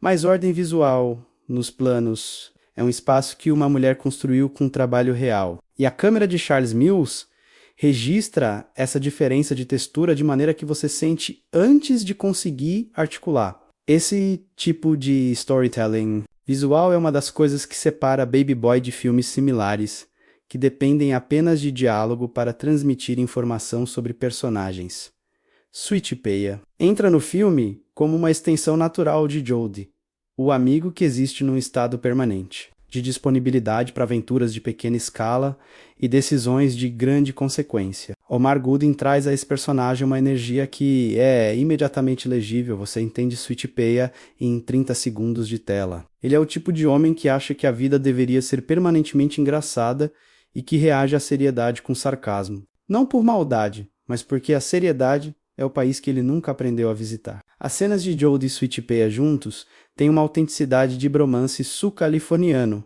mais ordem visual nos planos. É um espaço que uma mulher construiu com trabalho real. E a câmera de Charles Mills registra essa diferença de textura de maneira que você sente antes de conseguir articular. Esse tipo de storytelling visual é uma das coisas que separa Baby Boy de filmes similares, que dependem apenas de diálogo para transmitir informação sobre personagens. Sweetpeia entra no filme como uma extensão natural de Jodie, o amigo que existe num estado permanente, de disponibilidade para aventuras de pequena escala e decisões de grande consequência. Omar Gooding traz a esse personagem uma energia que é imediatamente legível, você entende Sweetpeia em 30 segundos de tela. Ele é o tipo de homem que acha que a vida deveria ser permanentemente engraçada e que reage à seriedade com sarcasmo. Não por maldade, mas porque a seriedade é o país que ele nunca aprendeu a visitar. As cenas de Jodie e Sweetpeia juntos têm uma autenticidade de bromance sul-californiano,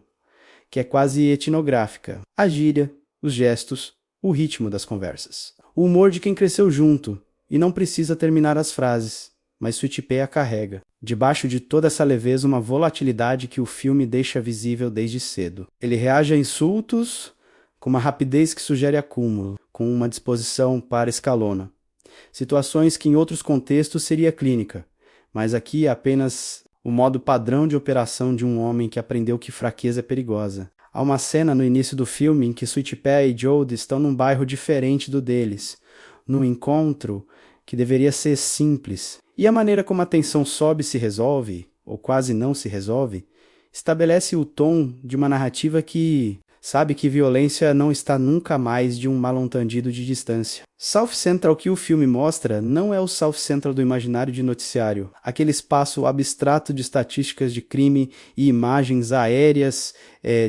que é quase etnográfica. A gíria, os gestos, o ritmo das conversas. O humor de quem cresceu junto e não precisa terminar as frases, mas Sweetpeia carrega. Debaixo de toda essa leveza, uma volatilidade que o filme deixa visível desde cedo. Ele reage a insultos com uma rapidez que sugere acúmulo, com uma disposição para escalona. Situações que em outros contextos seria clínica, mas aqui é apenas o modo padrão de operação de um homem que aprendeu que fraqueza é perigosa. Há uma cena no início do filme em que Sweetpeia e Jodie estão num bairro diferente do deles, num encontro que deveria ser simples. E a maneira como a tensão sobe e se resolve, ou quase não se resolve, estabelece o tom de uma narrativa que sabe que violência não está nunca mais de um mal-entendido de distância. South Central que o filme mostra não é o South Central do imaginário de noticiário, aquele espaço abstrato de estatísticas de crime e imagens aéreas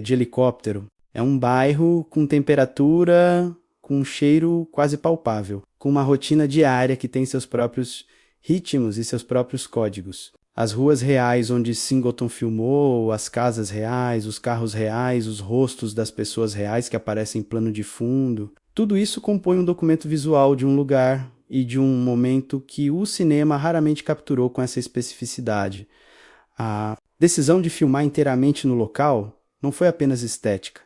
de helicóptero. É um bairro com temperatura, com um cheiro quase palpável, com uma rotina diária que tem seus próprios ritmos e seus próprios códigos. As ruas reais onde Singleton filmou, as casas reais, os carros reais, os rostos das pessoas reais que aparecem em plano de fundo, tudo isso compõe um documento visual de um lugar e de um momento que o cinema raramente capturou com essa especificidade. A decisão de filmar inteiramente no local não foi apenas estética,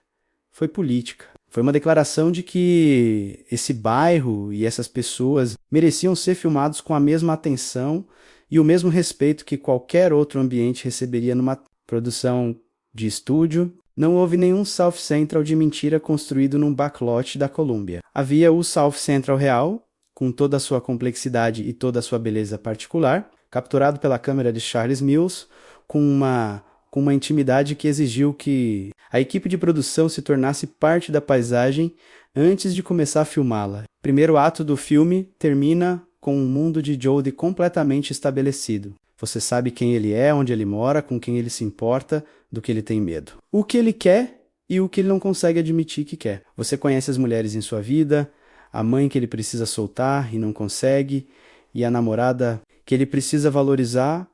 foi política. Foi uma declaração de que esse bairro e essas pessoas mereciam ser filmados com a mesma atenção e o mesmo respeito que qualquer outro ambiente receberia numa produção de estúdio. Não houve nenhum South Central de mentira construído num backlot da Columbia. Havia o South Central real, com toda a sua complexidade e toda a sua beleza particular, capturado pela câmera de Charles Mills, com uma intimidade que exigiu que a equipe de produção se tornasse parte da paisagem antes de começar a filmá-la. O primeiro ato do filme termina com um mundo de Jodie completamente estabelecido. Você sabe quem ele é, onde ele mora, com quem ele se importa, do que ele tem medo. O que ele quer e o que ele não consegue admitir que quer. Você conhece as mulheres em sua vida, a mãe que ele precisa soltar e não consegue, e a namorada que ele precisa valorizar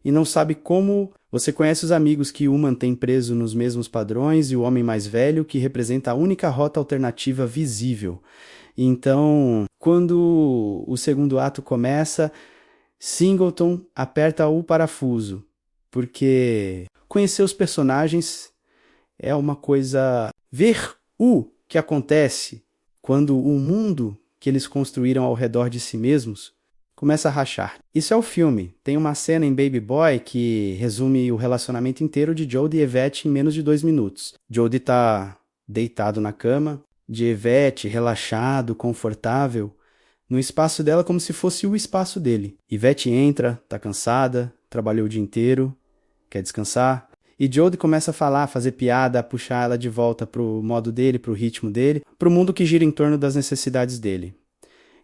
e não sabe como. Você conhece os amigos que o mantêm preso nos mesmos padrões e o homem mais velho que representa a única rota alternativa visível. Então, quando o segundo ato começa, Singleton aperta o parafuso, porque conhecer os personagens é uma coisa. Ver o que acontece quando o mundo que eles construíram ao redor de si mesmos começa a rachar. Isso é o filme. Tem uma cena em Baby Boy que resume o relacionamento inteiro de Jodie e Yvette em menos de 2 minutos. Jodie está deitado na cama, de Yvette relaxado, confortável, no espaço dela como se fosse o espaço dele. Yvette entra, tá cansada, trabalhou o dia inteiro, quer descansar. E Jodie começa a falar, a fazer piada, a puxar ela de volta pro modo dele, pro ritmo dele, pro mundo que gira em torno das necessidades dele.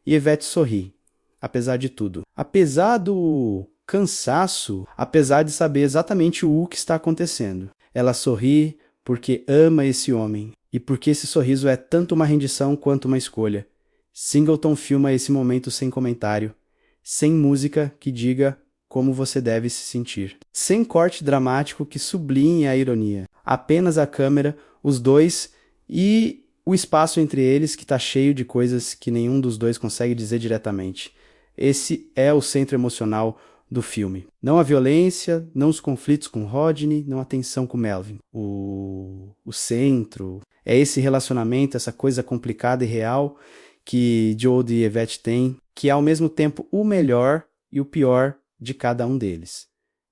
E Yvette sorri, apesar de tudo. Apesar do cansaço, apesar de saber exatamente o que está acontecendo. Ela sorri porque ama esse homem. E porque esse sorriso é tanto uma rendição quanto uma escolha. Singleton filma esse momento sem comentário, sem música que diga como você deve se sentir. Sem corte dramático que sublinhe a ironia. Apenas a câmera, os dois e o espaço entre eles que está cheio de coisas que nenhum dos dois consegue dizer diretamente. Esse é o centro emocional do filme. Não a violência, não os conflitos com Rodney, não a tensão com Melvin. O centro é esse relacionamento, essa coisa complicada e real que Jodie e Yvette têm, que é ao mesmo tempo o melhor e o pior de cada um deles.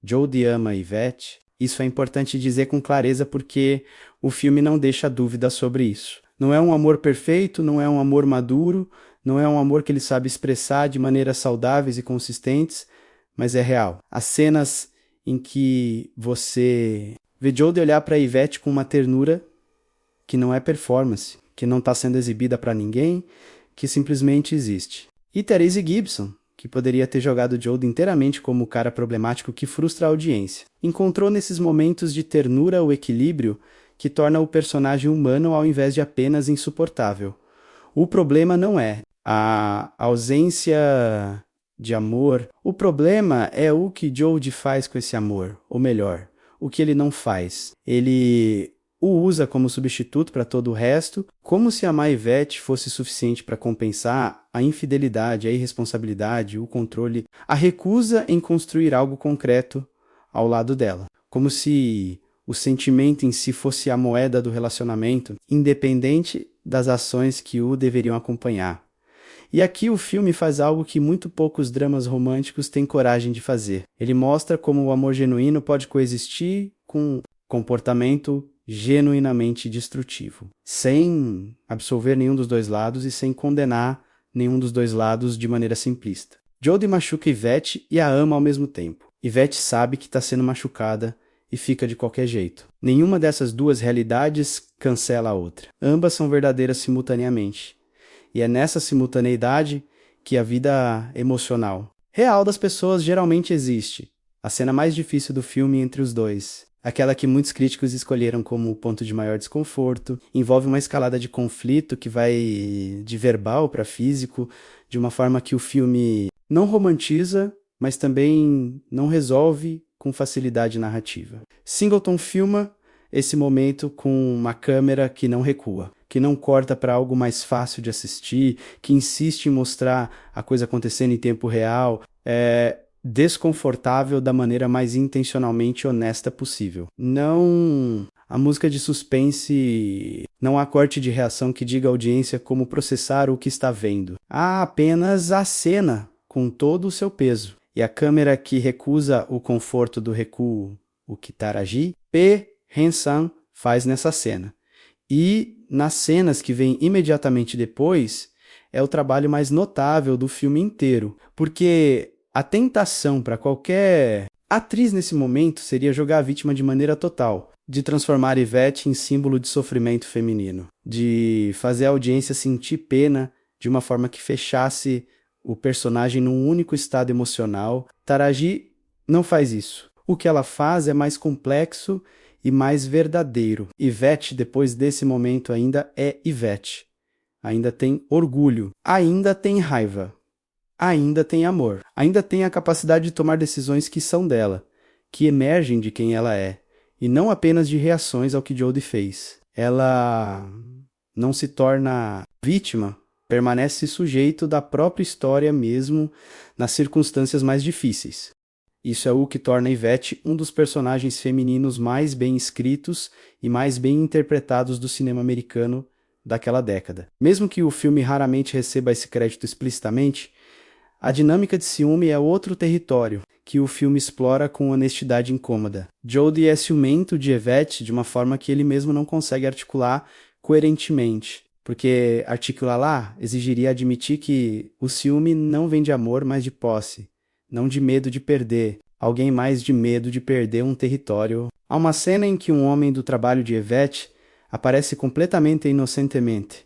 Jodie ama Yvette. Isso é importante dizer com clareza porque o filme não deixa dúvida sobre isso. Não é um amor perfeito, não é um amor maduro, não é um amor que ele sabe expressar de maneiras saudáveis e consistentes, mas é real. As cenas em que você vê Jodie olhar para Yvette com uma ternura que não é performance, que não está sendo exibida para ninguém, que simplesmente existe. E Therese Gibson, que poderia ter jogado Jodie inteiramente como o cara problemático que frustra a audiência, encontrou nesses momentos de ternura o equilíbrio que torna o personagem humano ao invés de apenas insuportável. O problema não é a ausência de amor. O problema é o que Jodie faz com esse amor, ou melhor, o que ele não faz. Ele o usa como substituto para todo o resto, como se amar Yvette fosse suficiente para compensar a infidelidade, a irresponsabilidade, o controle, a recusa em construir algo concreto ao lado dela. Como se o sentimento em si fosse a moeda do relacionamento, independente das ações que o deveriam acompanhar. E aqui o filme faz algo que muito poucos dramas românticos têm coragem de fazer. Ele mostra como o amor genuíno pode coexistir com comportamento genuinamente destrutivo, sem absolver nenhum dos dois lados e sem condenar nenhum dos dois lados de maneira simplista. Jodie machuca Yvette e a ama ao mesmo tempo. Yvette sabe que está sendo machucada e fica de qualquer jeito. Nenhuma dessas duas realidades cancela a outra. Ambas são verdadeiras simultaneamente. E é nessa simultaneidade que a vida emocional real das pessoas geralmente existe. A cena mais difícil do filme entre os dois, aquela que muitos críticos escolheram como o ponto de maior desconforto, envolve uma escalada de conflito que vai de verbal para físico, de uma forma que o filme não romantiza, mas também não resolve com facilidade narrativa. Singleton filma esse momento com uma câmera que não recua, que não corta para algo mais fácil de assistir, que insiste em mostrar a coisa acontecendo em tempo real, é desconfortável da maneira mais intencionalmente honesta possível. Não a música de suspense, não há corte de reação que diga à audiência como processar o que está vendo. Há apenas a cena com todo o seu peso. E a câmera que recusa o conforto do recuo, o que Taraji P. Henson faz nessa cena. E nas cenas que vêm imediatamente depois, é o trabalho mais notável do filme inteiro, porque a tentação para qualquer atriz nesse momento seria jogar a vítima de maneira total, de transformar Yvette em símbolo de sofrimento feminino, de fazer a audiência sentir pena de uma forma que fechasse o personagem num único estado emocional. Taraji não faz isso. O que ela faz é mais complexo e mais verdadeiro. Yvette, depois desse momento, ainda é Yvette. Ainda tem orgulho. Ainda tem raiva. Ainda tem amor. Ainda tem a capacidade de tomar decisões que são dela, que emergem de quem ela é, e não apenas de reações ao que Jodie fez. Ela não se torna vítima, permanece sujeito da própria história mesmo nas circunstâncias mais difíceis. Isso é o que torna Yvette um dos personagens femininos mais bem escritos e mais bem interpretados do cinema americano daquela década. Mesmo que o filme raramente receba esse crédito explicitamente, a dinâmica de ciúme é outro território que o filme explora com honestidade incômoda. Jodie é ciumento de Yvette de uma forma que ele mesmo não consegue articular coerentemente, porque articular lá exigiria admitir que o ciúme não vem de amor, mas de posse, não de medo de perder, alguém mais de medo de perder um território. Há uma cena em que um homem do trabalho de Yvette aparece completamente inocentemente,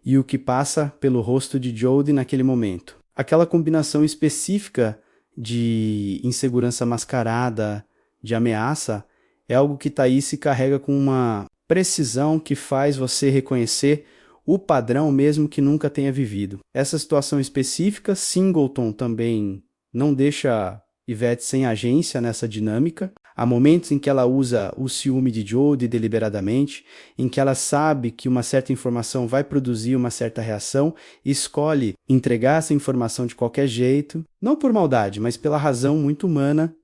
e o que passa pelo rosto de Jodie naquele momento. Aquela combinação específica de insegurança mascarada, de ameaça, é algo que Thaís se carrega com uma precisão que faz você reconhecer o padrão mesmo que nunca tenha vivido. Essa situação específica, Singleton também não deixa Yvette sem agência nessa dinâmica. Há momentos em que ela usa o ciúme de Jodie deliberadamente, em que ela sabe que uma certa informação vai produzir uma certa reação e escolhe entregar essa informação de qualquer jeito, não por maldade, mas pela razão muito humana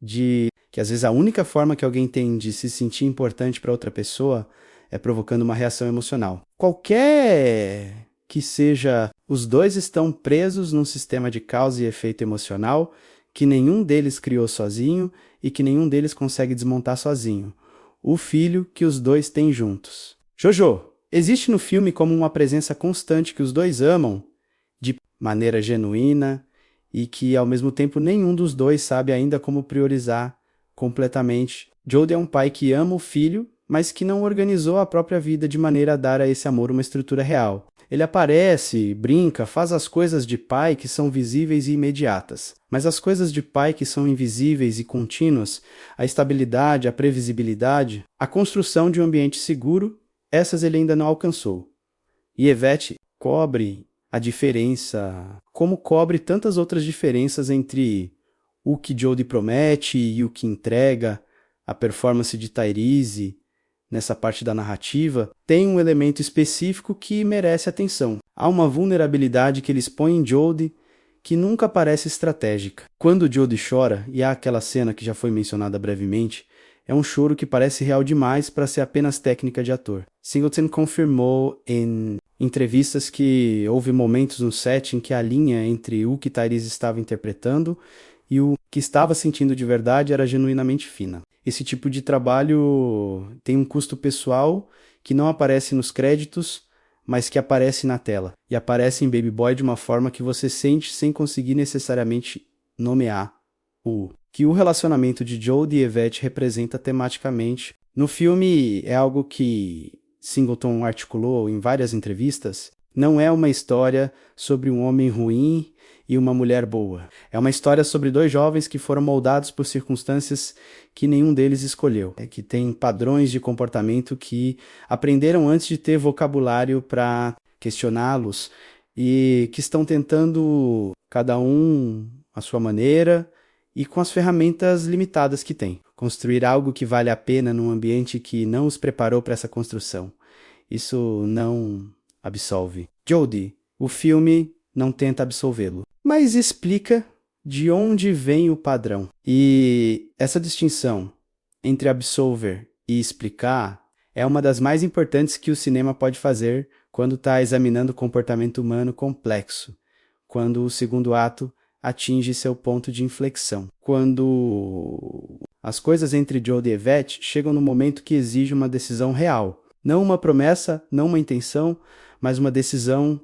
de que às vezes a única forma que alguém tem de se sentir importante para outra pessoa é provocando uma reação emocional. Qualquer que seja, os dois estão presos num sistema de causa e efeito emocional que nenhum deles criou sozinho e que nenhum deles consegue desmontar sozinho. O filho que os dois têm juntos. Jojo, existe no filme como uma presença constante que os dois amam de maneira genuína e que, ao mesmo tempo, nenhum dos dois sabe ainda como priorizar completamente. Jodie é um pai que ama o filho, mas que não organizou a própria vida de maneira a dar a esse amor uma estrutura real. Ele aparece, brinca, faz as coisas de pai que são visíveis e imediatas. Mas as coisas de pai que são invisíveis e contínuas, a estabilidade, a previsibilidade, a construção de um ambiente seguro, essas ele ainda não alcançou. E Yvette cobre a diferença, como cobre tantas outras diferenças entre o que Jodie promete e o que entrega, a performance de Tyrese, nessa parte da narrativa, tem um elemento específico que merece atenção. Há uma vulnerabilidade que ele expõe em Jodie que nunca parece estratégica. Quando Jodie chora, e há aquela cena que já foi mencionada brevemente, é um choro que parece real demais para ser apenas técnica de ator. Singleton confirmou em entrevistas que houve momentos no set em que a linha entre o que Tyrese estava interpretando e o que estava sentindo de verdade era genuinamente fina. Esse tipo de trabalho tem um custo pessoal que não aparece nos créditos, mas que aparece na tela. E aparece em Baby Boy de uma forma que você sente sem conseguir necessariamente nomear que o relacionamento de Jodie e Yvette representa tematicamente. No filme é algo que Singleton articulou em várias entrevistas. Não é uma história sobre um homem ruim e uma mulher boa. É uma história sobre dois jovens que foram moldados por circunstâncias que nenhum deles escolheu. Que têm padrões de comportamento que aprenderam antes de ter vocabulário para questioná-los e que estão tentando, cada um à sua maneira e com as ferramentas limitadas que têm, construir algo que vale a pena num ambiente que não os preparou para essa construção. Isso não absolve. Jodie, o filme não tenta absolvê-lo, mas explica de onde vem o padrão. E essa distinção entre absolver e explicar é uma das mais importantes que o cinema pode fazer quando está examinando o comportamento humano complexo, quando o segundo ato atinge seu ponto de inflexão, quando as coisas entre Jodie e Yvette chegam no momento que exige uma decisão real. Não uma promessa, não uma intenção, mas uma decisão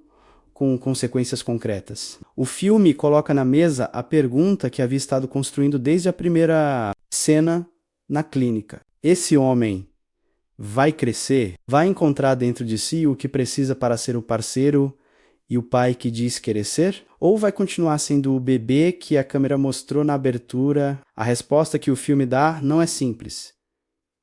com consequências concretas. O filme coloca na mesa a pergunta que havia estado construindo desde a primeira cena na clínica. Esse homem vai crescer? Vai encontrar dentro de si o que precisa para ser o parceiro e o pai que diz querer ser? Ou vai continuar sendo o bebê que a câmera mostrou na abertura? A resposta que o filme dá não é simples.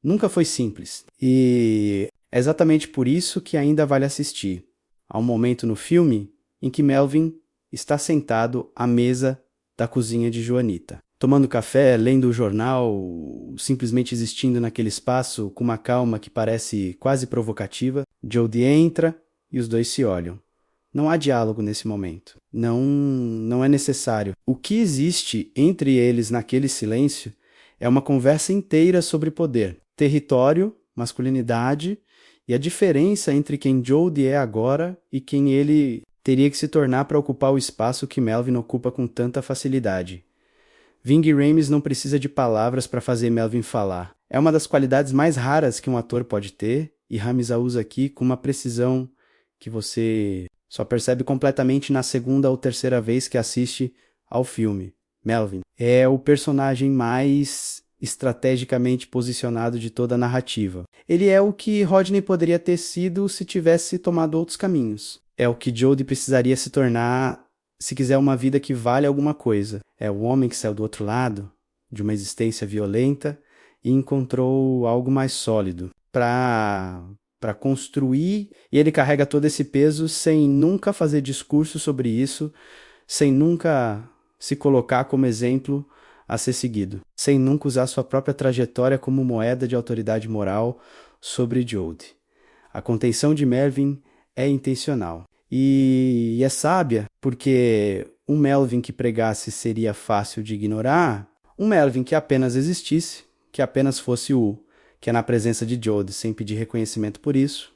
Nunca foi simples. E é exatamente por isso que ainda vale assistir. Há um momento no filme em que Melvin está sentado à mesa da cozinha de Joanita, tomando café, lendo o jornal, simplesmente existindo naquele espaço com uma calma que parece quase provocativa. Jodie entra e os dois se olham. Não há diálogo nesse momento. Não é necessário. O que existe entre eles naquele silêncio é uma conversa inteira sobre poder, território, masculinidade e a diferença entre quem Jodie é agora e quem ele teria que se tornar para ocupar o espaço que Melvin ocupa com tanta facilidade. Ving Rhames não precisa de palavras para fazer Melvin falar. É uma das qualidades mais raras que um ator pode ter, e Rhames a usa aqui com uma precisão que você só percebe completamente na segunda ou terceira vez que assiste ao filme. Melvin é o personagem mais estrategicamente posicionado de toda a narrativa. Ele é o que Rodney poderia ter sido se tivesse tomado outros caminhos. É o que Jodie precisaria se tornar se quiser uma vida que vale alguma coisa. É o homem que saiu do outro lado, de uma existência violenta, e encontrou algo mais sólido para construir, e ele carrega todo esse peso sem nunca fazer discurso sobre isso, sem nunca se colocar como exemplo, a ser seguido, sem nunca usar sua própria trajetória como moeda de autoridade moral sobre Jodie. A contenção de Melvin é intencional. E é sábia, porque um Melvin que pregasse seria fácil de ignorar, um Melvin que apenas existisse, que apenas fosse o que é na presença de Jodie sem pedir reconhecimento por isso,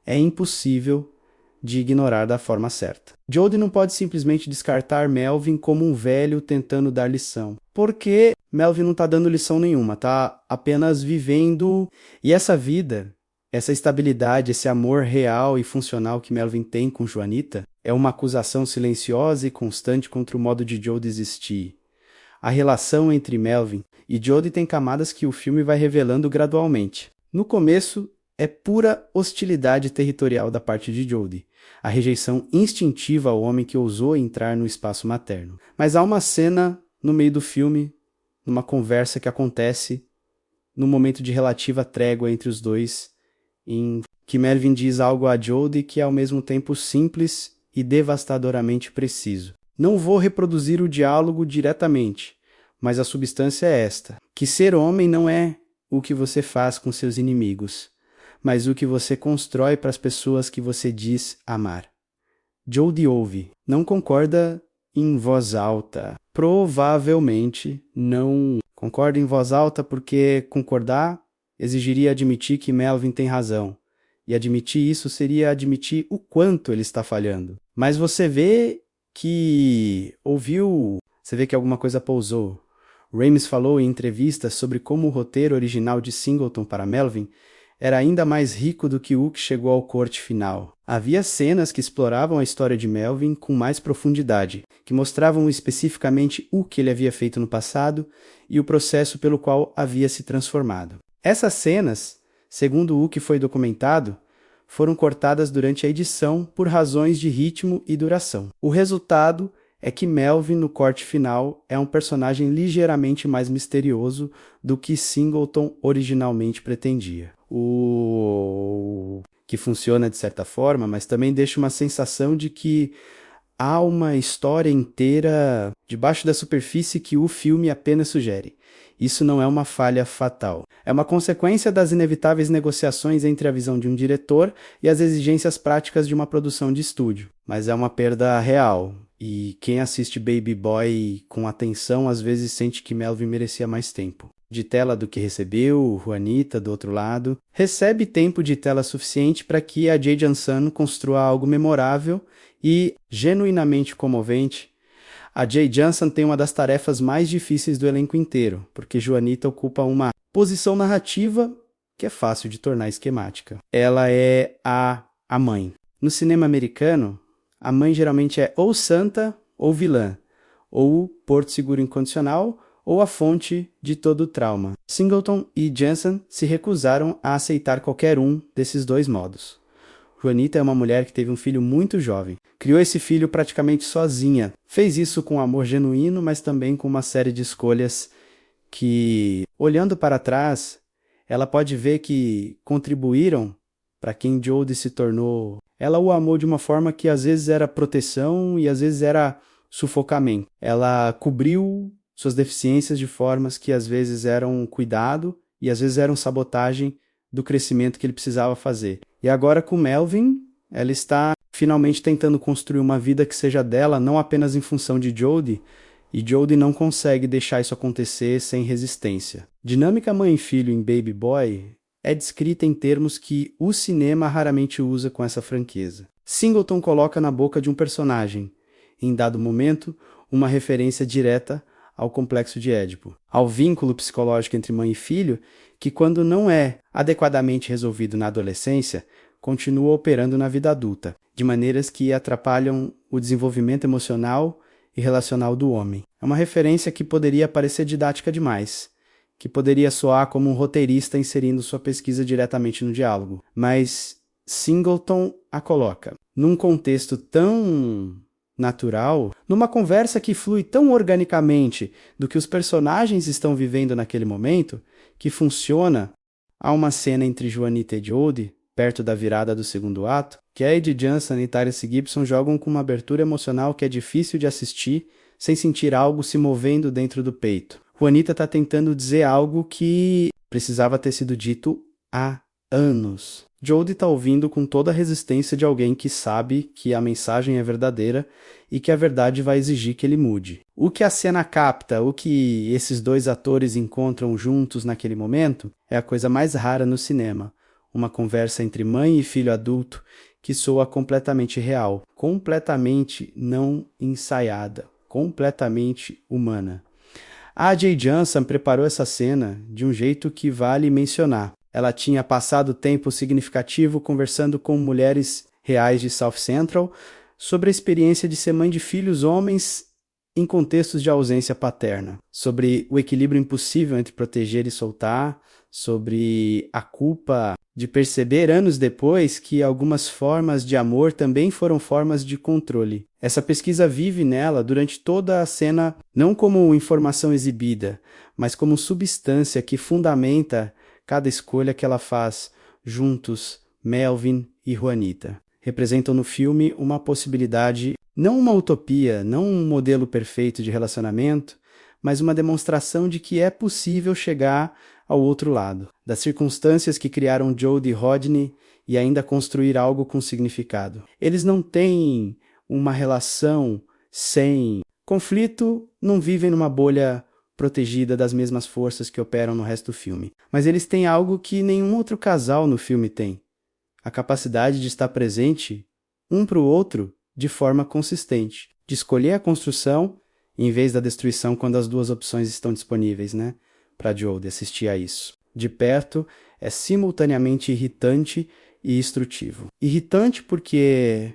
é impossível de ignorar da forma certa. Jodie não pode simplesmente descartar Melvin como um velho tentando dar lição, porque Melvin não está dando lição nenhuma, está apenas vivendo, e essa vida, essa estabilidade, esse amor real e funcional que Melvin tem com Juanita é uma acusação silenciosa e constante contra o modo de Jodie existir. A relação entre Melvin e Jodie tem camadas que o filme vai revelando gradualmente. No começo, é pura hostilidade territorial da parte de Jodie, a rejeição instintiva ao homem que ousou entrar no espaço materno. Mas há uma cena no meio do filme, numa conversa que acontece no momento de relativa trégua entre os dois, em que Melvin diz algo a Jodie que é ao mesmo tempo simples e devastadoramente preciso. Não vou reproduzir o diálogo diretamente, mas a substância é esta, que ser homem não é o que você faz com seus inimigos, mas o que você constrói para as pessoas que você diz amar. Jodie ouve, não concorda em voz alta. Provavelmente não concorda em voz alta porque concordar exigiria admitir que Melvin tem razão. E admitir isso seria admitir o quanto ele está falhando. Mas você vê que ouviu, você vê que alguma coisa pousou. Ramis falou em entrevistas sobre como o roteiro original de Singleton para Melvin era ainda mais rico do que o que chegou ao corte final. Havia cenas que exploravam a história de Melvin com mais profundidade, que mostravam especificamente o que ele havia feito no passado e o processo pelo qual havia se transformado. Essas cenas, segundo o que foi documentado, foram cortadas durante a edição por razões de ritmo e duração. O resultado é que Melvin, no corte final, é um personagem ligeiramente mais misterioso do que Singleton originalmente pretendia. O que funciona de certa forma, mas também deixa uma sensação de que há uma história inteira debaixo da superfície que o filme apenas sugere. Isso não é uma falha fatal. É uma consequência das inevitáveis negociações entre a visão de um diretor e as exigências práticas de uma produção de estúdio. Mas é uma perda real. E quem assiste Baby Boy com atenção às vezes sente que Melvin merecia mais tempo de tela do que recebeu. Juanita, do outro lado, recebe tempo de tela suficiente para que a Jay Johnson construa algo memorável e genuinamente comovente. A Jay Johnson tem uma das tarefas mais difíceis do elenco inteiro, porque Juanita ocupa uma posição narrativa que é fácil de tornar esquemática. Ela é a mãe. No cinema americano, a mãe geralmente é ou santa ou vilã, ou porto seguro incondicional, ou a fonte de todo o trauma. Singleton e Jensen se recusaram a aceitar qualquer um desses dois modos. Juanita é uma mulher que teve um filho muito jovem. Criou esse filho praticamente sozinha. Fez isso com amor genuíno, mas também com uma série de escolhas que, olhando para trás, ela pode ver que contribuíram para quem Jodie se tornou. Ela o amou de uma forma que às vezes era proteção e às vezes era sufocamento. Ela cobriu suas deficiências de formas que às vezes eram cuidado e às vezes eram sabotagem do crescimento que ele precisava fazer. E agora com Melvin, ela está finalmente tentando construir uma vida que seja dela, não apenas em função de Jodie, e Jodie não consegue deixar isso acontecer sem resistência. Dinâmica mãe e filho em Baby Boy é descrita em termos que o cinema raramente usa com essa franqueza. Singleton coloca na boca de um personagem, em dado momento, uma referência direta ao complexo de Édipo, ao vínculo psicológico entre mãe e filho, que quando não é adequadamente resolvido na adolescência, continua operando na vida adulta, de maneiras que atrapalham o desenvolvimento emocional e relacional do homem. É uma referência que poderia parecer didática demais, que poderia soar como um roteirista inserindo sua pesquisa diretamente no diálogo, mas Singleton a coloca num contexto tão natural, numa conversa que flui tão organicamente do que os personagens estão vivendo naquele momento, que funciona. Há uma cena entre Juanita e Jodie, perto da virada do segundo ato, que Jay Johnson e Tyrese Gibson jogam com uma abertura emocional que é difícil de assistir sem sentir algo se movendo dentro do peito. Juanita está tentando dizer algo que precisava ter sido dito há anos. Jodie está ouvindo com toda a resistência de alguém que sabe que a mensagem é verdadeira e que a verdade vai exigir que ele mude. O que a cena capta, o que esses dois atores encontram juntos naquele momento, é a coisa mais rara no cinema. Uma conversa entre mãe e filho adulto que soa completamente real, completamente não ensaiada, completamente humana. A Jay Johnson preparou essa cena de um jeito que vale mencionar. Ela tinha passado tempo significativo conversando com mulheres reais de South Central sobre a experiência de ser mãe de filhos homens em contextos de ausência paterna, sobre o equilíbrio impossível entre proteger e soltar, sobre a culpa de perceber anos depois que algumas formas de amor também foram formas de controle. Essa pesquisa vive nela durante toda a cena, não como informação exibida, mas como substância que fundamenta cada escolha que ela faz. Juntos, Melvin e Juanita representam no filme uma possibilidade, não uma utopia, não um modelo perfeito de relacionamento, mas uma demonstração de que é possível chegar ao outro lado, das circunstâncias que criaram Jodie e Rodney e ainda construir algo com significado. Eles não têm uma relação sem conflito, não vivem numa bolha protegida das mesmas forças que operam no resto do filme. Mas eles têm algo que nenhum outro casal no filme tem. A capacidade de estar presente um para o outro de forma consistente, de escolher a construção em vez da destruição quando as duas opções estão disponíveis, né? Para Jodie assistir a isso. De perto, é simultaneamente irritante e instrutivo. Irritante porque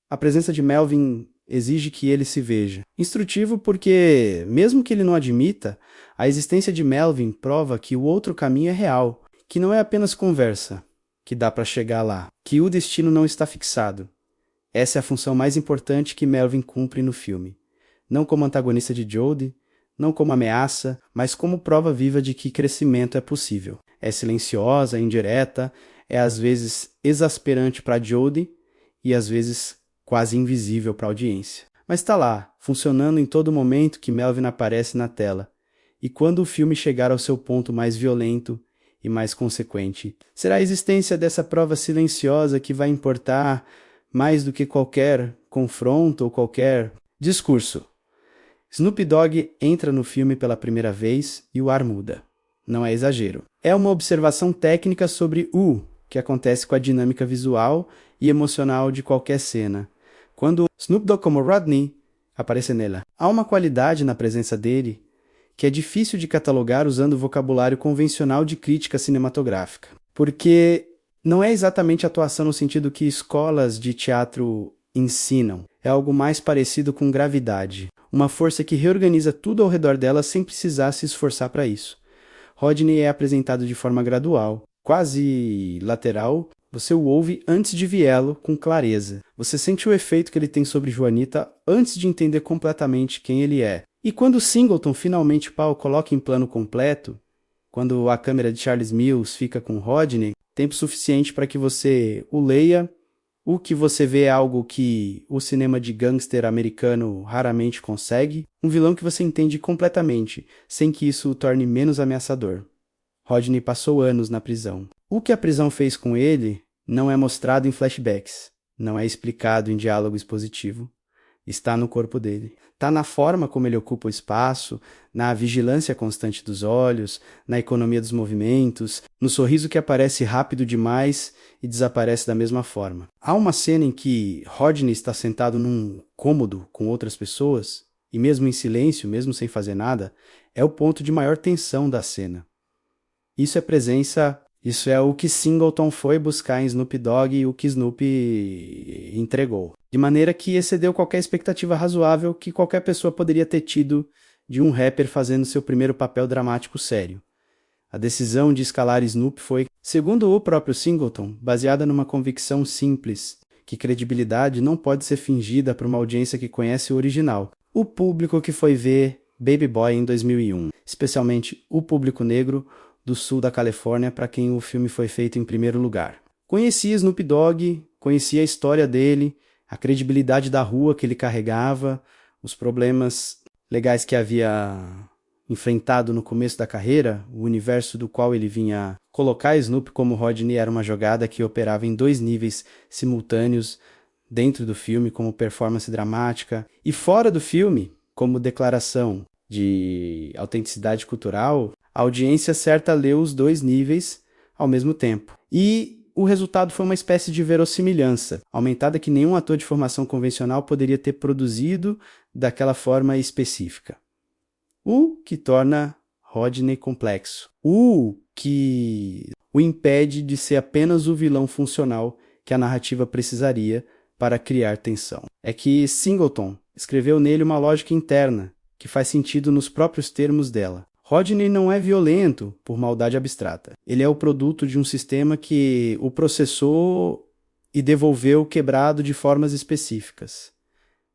a presença de Melvin exige que ele se veja. Instrutivo porque, mesmo que ele não admita, a existência de Melvin prova que o outro caminho é real, que não é apenas conversa, que dá para chegar lá, que o destino não está fixado. Essa é a função mais importante que Melvin cumpre no filme. Não como antagonista de Jodie, não como ameaça, mas como prova viva de que crescimento é possível. É silenciosa, indireta, é às vezes exasperante para Jodie e às vezes quase invisível para a audiência. Mas está lá, funcionando em todo momento que Melvin aparece na tela. E quando o filme chegar ao seu ponto mais violento e mais consequente, será a existência dessa prova silenciosa que vai importar mais do que qualquer confronto ou qualquer discurso. Snoop Dogg entra no filme pela primeira vez e o ar muda. Não é exagero. É uma observação técnica sobre o que acontece com a dinâmica visual e emocional de qualquer cena. Quando Snoop Dogg como Rodney aparece nela, há uma qualidade na presença dele que é difícil de catalogar usando o vocabulário convencional de crítica cinematográfica. Porque não é exatamente atuação no sentido que escolas de teatro ensinam. É algo mais parecido com gravidade. Uma força que reorganiza tudo ao redor dela sem precisar se esforçar para isso. Rodney é apresentado de forma gradual, quase lateral. Você o ouve antes de vê-lo com clareza. Você sente o efeito que ele tem sobre Juanita antes de entender completamente quem ele é. E quando Singleton finalmente o coloca em plano completo, quando a câmera de Charles Mills fica com Rodney, tempo suficiente para que você o leia. O que você vê é algo que o cinema de gangster americano raramente consegue. Um vilão que você entende completamente, sem que isso o torne menos ameaçador. Rodney passou anos na prisão. O que a prisão fez com ele não é mostrado em flashbacks, não é explicado em diálogo expositivo. Está no corpo dele. Está na forma como ele ocupa o espaço, na vigilância constante dos olhos, na economia dos movimentos, no sorriso que aparece rápido demais e desaparece da mesma forma. Há uma cena em que Rodney está sentado num cômodo com outras pessoas, e mesmo em silêncio, mesmo sem fazer nada, é o ponto de maior tensão da cena. Isso é presença, isso é o que Singleton foi buscar em Snoop Dogg e o que Snoop entregou. De maneira que excedeu qualquer expectativa razoável que qualquer pessoa poderia ter tido de um rapper fazendo seu primeiro papel dramático sério. A decisão de escalar Snoop foi, segundo o próprio Singleton, baseada numa convicção simples, que credibilidade não pode ser fingida para uma audiência que conhece o original, o público que foi ver Baby Boy em 2001, especialmente o público negro do sul da Califórnia para quem o filme foi feito em primeiro lugar. Conhecia Snoop Dogg, conhecia a história dele, a credibilidade da rua que ele carregava, os problemas legais que havia enfrentado no começo da carreira, o universo do qual ele vinha colocar Snoopy como Rodney era uma jogada que operava em 2 níveis simultâneos dentro do filme, como performance dramática, e fora do filme, como declaração de autenticidade cultural, a audiência certa leu os 2 níveis ao mesmo tempo. E o resultado foi uma espécie de verossimilhança, aumentada que nenhum ator de formação convencional poderia ter produzido daquela forma específica. O que torna Rodney complexo. O que o impede de ser apenas o vilão funcional que a narrativa precisaria para criar tensão. É que Singleton escreveu nele uma lógica interna, que faz sentido nos próprios termos dela. Rodney não é violento por maldade abstrata. Ele é o produto de um sistema que o processou e devolveu quebrado de formas específicas.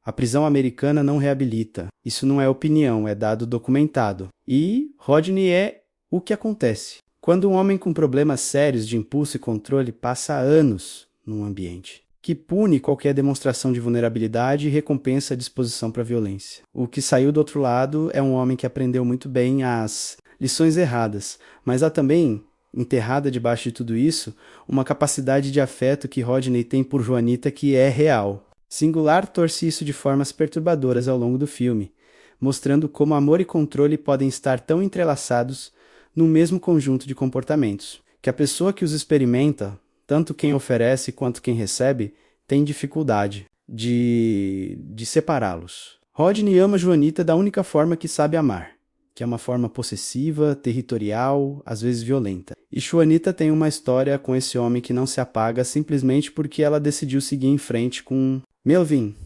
A prisão americana não reabilita. Isso não é opinião, é dado documentado. E Rodney é o que acontece. Quando um homem com problemas sérios de impulso e controle passa anos num ambiente que pune qualquer demonstração de vulnerabilidade e recompensa a disposição para a violência. O que saiu do outro lado é um homem que aprendeu muito bem as lições erradas, mas há também, enterrada debaixo de tudo isso, uma capacidade de afeto que Rodney tem por Juanita que é real. Singular torce isso de formas perturbadoras ao longo do filme, mostrando como amor e controle podem estar tão entrelaçados no mesmo conjunto de comportamentos, que a pessoa que os experimenta, tanto quem oferece quanto quem recebe, tem dificuldade de separá-los. Rodney ama Juanita da única forma que sabe amar, que é uma forma possessiva, territorial, às vezes violenta. E Juanita tem uma história com esse homem que não se apaga simplesmente porque ela decidiu seguir em frente com Melvin.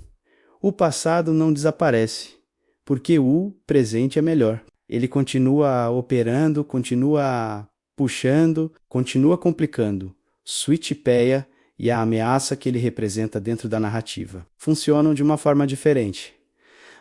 O passado não desaparece, porque o presente é melhor. Ele continua operando, continua puxando, continua complicando. Sweetpeia e a ameaça que ele representa dentro da narrativa funcionam de uma forma diferente,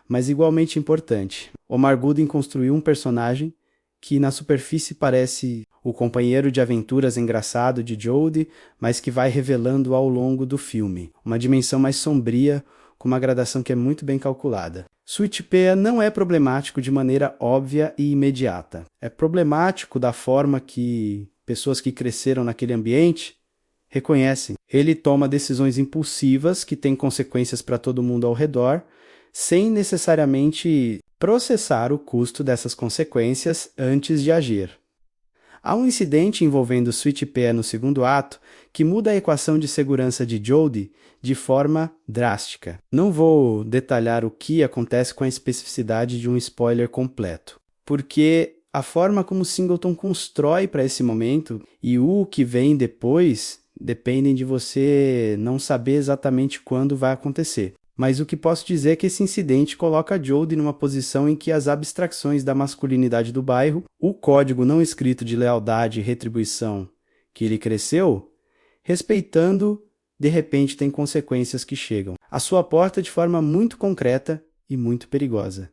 mas igualmente importante. Omar Gooding construiu um personagem que na superfície parece o companheiro de aventuras engraçado de Jodie, mas que vai revelando ao longo do filme uma dimensão mais sombria, com uma gradação que é muito bem calculada. Sweetpeia não é problemático de maneira óbvia e imediata. É problemático da forma que pessoas que cresceram naquele ambiente reconhecem. Ele toma decisões impulsivas que têm consequências para todo mundo ao redor, sem necessariamente processar o custo dessas consequências antes de agir. Há um incidente envolvendo Sweetpeia no segundo ato que muda a equação de segurança de Jodie de forma drástica. Não vou detalhar o que acontece com a especificidade de um spoiler completo, porque a forma como Singleton constrói para esse momento e o que vem depois dependem de você não saber exatamente quando vai acontecer. Mas o que posso dizer é que esse incidente coloca Jodie numa posição em que as abstrações da masculinidade do bairro, o código não escrito de lealdade e retribuição que ele cresceu, respeitando, de repente tem consequências que chegam à sua porta de forma muito concreta e muito perigosa.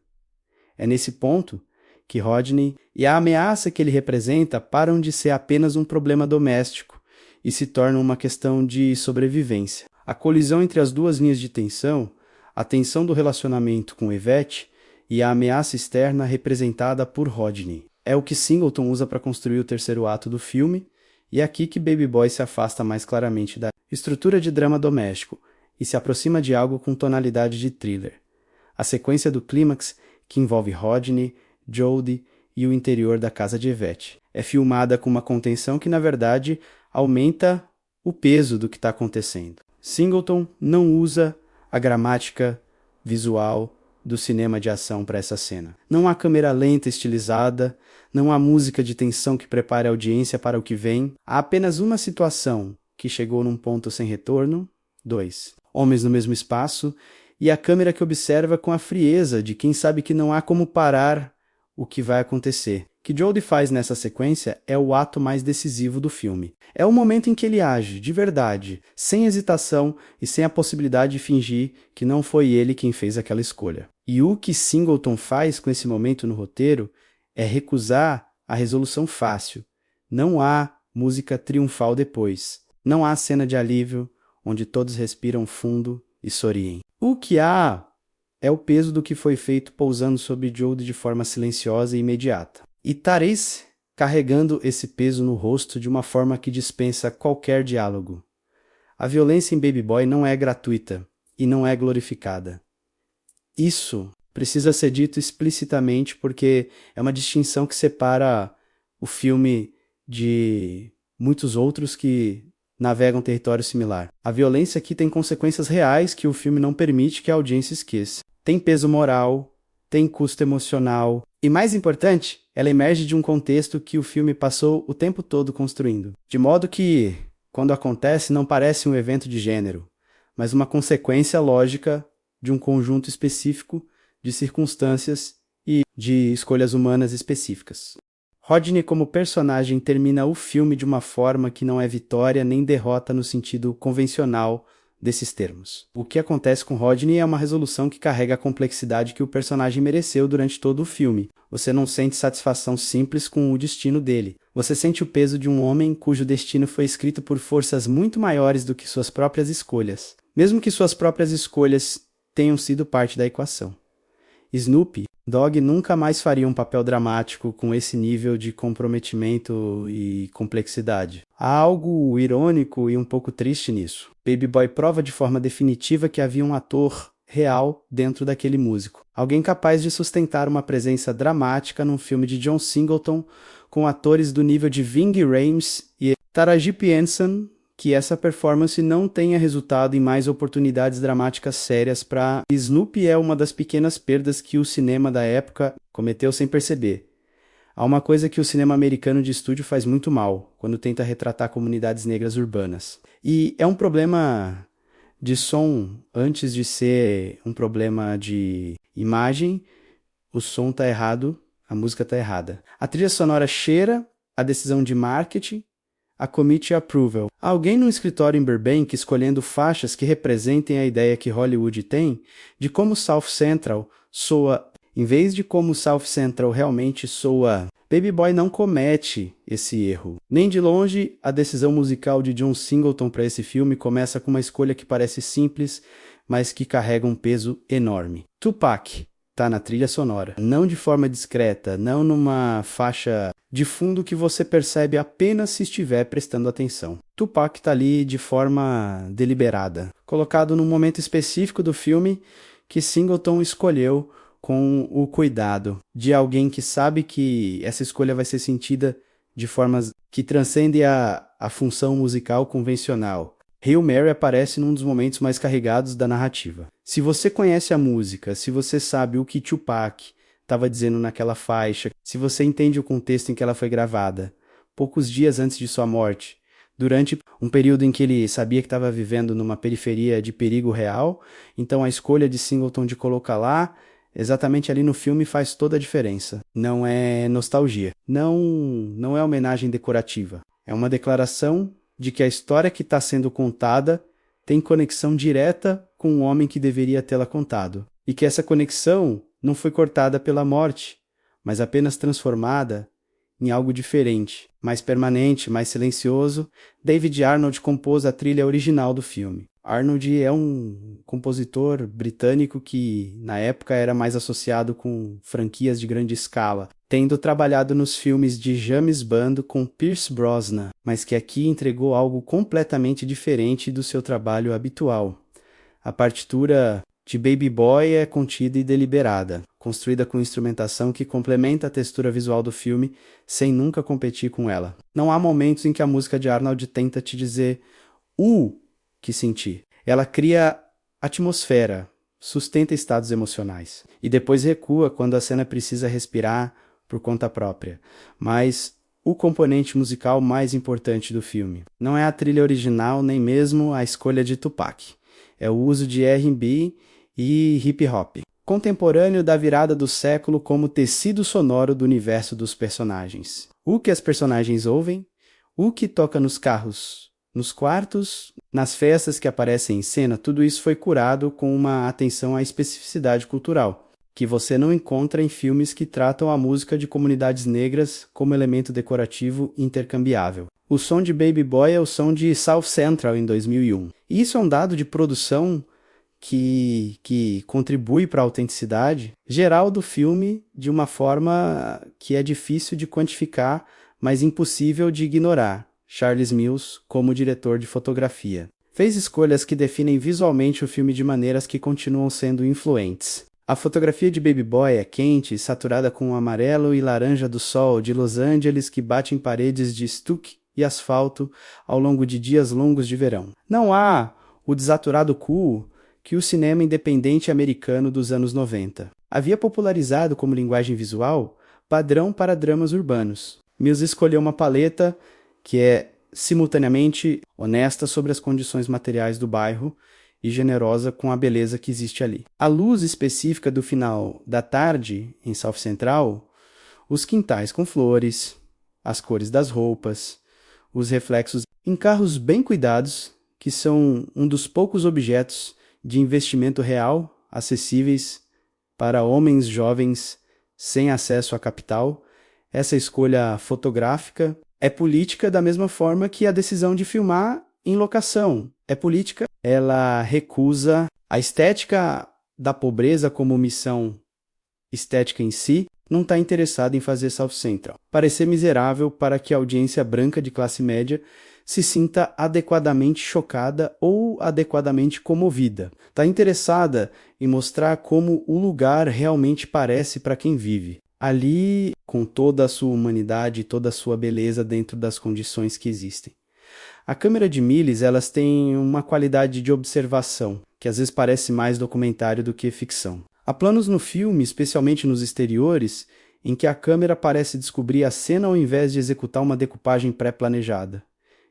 É nesse ponto que Rodney e a ameaça que ele representa param de ser apenas um problema doméstico e se tornam uma questão de sobrevivência. A colisão entre as duas linhas de tensão, a tensão do relacionamento com Yvette e a ameaça externa representada por Rodney. É o que Singleton usa para construir o terceiro ato do filme, e é aqui que Baby Boy se afasta mais claramente da estrutura de drama doméstico e se aproxima de algo com tonalidade de thriller. A sequência do clímax, que envolve Rodney, Jodie e o interior da casa de Yvette, é filmada com uma contenção que, na verdade, aumenta o peso do que está acontecendo. Singleton não usa a gramática visual do cinema de ação para essa cena. Não há câmera lenta estilizada, não há música de tensão que prepare a audiência para o que vem. Há apenas uma situação que chegou num ponto sem retorno. 2. Homens no mesmo espaço e a câmera que observa com a frieza de quem sabe que não há como parar o que vai acontecer. O que Jodie faz nessa sequência é o ato mais decisivo do filme. É o momento em que ele age, de verdade, sem hesitação e sem a possibilidade de fingir que não foi ele quem fez aquela escolha. E o que Singleton faz com esse momento no roteiro é recusar a resolução fácil. Não há música triunfal depois. Não há cena de alívio onde todos respiram fundo e sorriem. O que há é o peso do que foi feito pousando sobre Jodie de forma silenciosa e imediata. E Therese carregando esse peso no rosto de uma forma que dispensa qualquer diálogo. A violência em Baby Boy não é gratuita e não é glorificada. Isso precisa ser dito explicitamente porque é uma distinção que separa o filme de muitos outros que navegam território similar. A violência aqui tem consequências reais que o filme não permite que a audiência esqueça. Tem peso moral, tem custo emocional e, mais importante, ela emerge de um contexto que o filme passou o tempo todo construindo. De modo que, quando acontece, não parece um evento de gênero, mas uma consequência lógica de um conjunto específico de circunstâncias e de escolhas humanas específicas. Rodney, como personagem, termina o filme de uma forma que não é vitória nem derrota no sentido convencional desses termos. O que acontece com Rodney é uma resolução que carrega a complexidade que o personagem mereceu durante todo o filme. Você não sente satisfação simples com o destino dele. Você sente o peso de um homem cujo destino foi escrito por forças muito maiores do que suas próprias escolhas, mesmo que suas próprias escolhas tenham sido parte da equação. Snoopy Dogg nunca mais faria um papel dramático com esse nível de comprometimento e complexidade. Há algo irônico e um pouco triste nisso. Baby Boy prova de forma definitiva que havia um ator real dentro daquele músico. Alguém capaz de sustentar uma presença dramática num filme de John Singleton com atores do nível de Ving Rhames e Taraji P. Henson, que essa performance não tenha resultado em mais oportunidades dramáticas sérias para Snoopy é uma das pequenas perdas que o cinema da época cometeu sem perceber. Há uma coisa que o cinema americano de estúdio faz muito mal, quando tenta retratar comunidades negras urbanas. E é um problema de som antes de ser um problema de imagem. O som tá errado, a música tá errada. A trilha sonora cheira a decisão de marketing, a committee approval. Alguém no escritório em Burbank escolhendo faixas que representem a ideia que Hollywood tem de como South Central soa, em vez de como South Central realmente soa. Baby Boy não comete esse erro. Nem de longe, a decisão musical de John Singleton para esse filme começa com uma escolha que parece simples, mas que carrega um peso enorme. Tupac tá na trilha sonora, não de forma discreta, não numa faixa de fundo que você percebe apenas se estiver prestando atenção. Tupac tá ali de forma deliberada, colocado num momento específico do filme que Singleton escolheu com o cuidado de alguém que sabe que essa escolha vai ser sentida de formas que transcendem a função musical convencional. Hail Mary aparece num dos momentos mais carregados da narrativa. Se você conhece a música, se você sabe o que Tupac estava dizendo naquela faixa, se você entende o contexto em que ela foi gravada, poucos dias antes de sua morte, durante um período em que ele sabia que estava vivendo numa periferia de perigo real, então a escolha de Singleton de colocar lá, exatamente ali no filme, faz toda a diferença. Não é nostalgia, não é homenagem decorativa, é uma declaração de que a história que está sendo contada tem conexão direta com o homem que deveria tê-la contado, e que essa conexão não foi cortada pela morte, mas apenas transformada em algo diferente, mais permanente, mais silencioso. David Arnold compôs a trilha original do filme. Arnold é um compositor britânico que, na época, era mais associado com franquias de grande escala, tendo trabalhado nos filmes de James Bond com Pierce Brosnan, mas que aqui entregou algo completamente diferente do seu trabalho habitual. A partitura de Baby Boy é contida e deliberada, construída com instrumentação que complementa a textura visual do filme sem nunca competir com ela. Não há momentos em que a música de Arnold tenta te dizer que sentir. Ela cria atmosfera, sustenta estados emocionais, e depois recua quando a cena precisa respirar por conta própria. Mas o componente musical mais importante do filme não é a trilha original, nem mesmo a escolha de Tupac. É o uso de R&B e hip hop, contemporâneo da virada do século como tecido sonoro do universo dos personagens. O que as personagens ouvem, o que toca nos carros, nos quartos, nas festas que aparecem em cena, tudo isso foi curado com uma atenção à especificidade cultural, que você não encontra em filmes que tratam a música de comunidades negras como elemento decorativo intercambiável. O som de Baby Boy é o som de South Central em 2001. E isso é um dado de produção que contribui para a autenticidade geral do filme de uma forma que é difícil de quantificar, mas impossível de ignorar. Charles Mills, como diretor de fotografia, fez escolhas que definem visualmente o filme de maneiras que continuam sendo influentes. A fotografia de Baby Boy é quente, saturada com o amarelo e laranja do sol de Los Angeles que bate em paredes de stucco e asfalto ao longo de dias longos de verão. Não há o desaturado cool que o cinema independente americano dos anos 90 havia popularizado como linguagem visual padrão para dramas urbanos. Mills escolheu uma paleta que é simultaneamente honesta sobre as condições materiais do bairro e generosa com a beleza que existe ali. A luz específica do final da tarde, em South Central, os quintais com flores, as cores das roupas, os reflexos em carros bem cuidados, que são um dos poucos objetos de investimento real acessíveis para homens jovens sem acesso a capital. Essa escolha fotográfica é política da mesma forma que a decisão de filmar em locação é política. Ela recusa a estética da pobreza como missão estética em si, não está interessada em fazer South Central parecer miserável para que a audiência branca de classe média se sinta adequadamente chocada ou adequadamente comovida. Está interessada em mostrar como o lugar realmente parece para quem vive ali, com toda a sua humanidade e toda a sua beleza dentro das condições que existem. A câmera de Mills, elas têm uma qualidade de observação, que às vezes parece mais documentário do que ficção. Há planos no filme, especialmente nos exteriores, em que a câmera parece descobrir a cena ao invés de executar uma decupagem pré-planejada.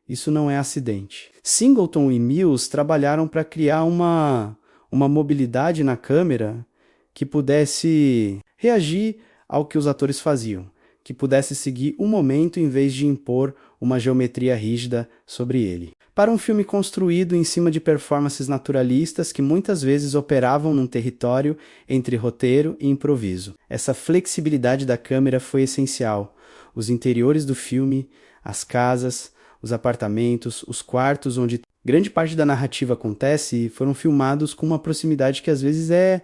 Isso não é acidente. Singleton e Mills trabalharam para criar uma mobilidade na câmera que pudesse reagir ao que os atores faziam, que pudesse seguir o momento em vez de impor uma geometria rígida sobre ele. Para um filme construído em cima de performances naturalistas que muitas vezes operavam num território entre roteiro e improviso. Essa flexibilidade da câmera foi essencial. Os interiores do filme, as casas, os apartamentos, os quartos onde grande parte da narrativa acontece foram filmados com uma proximidade que às vezes é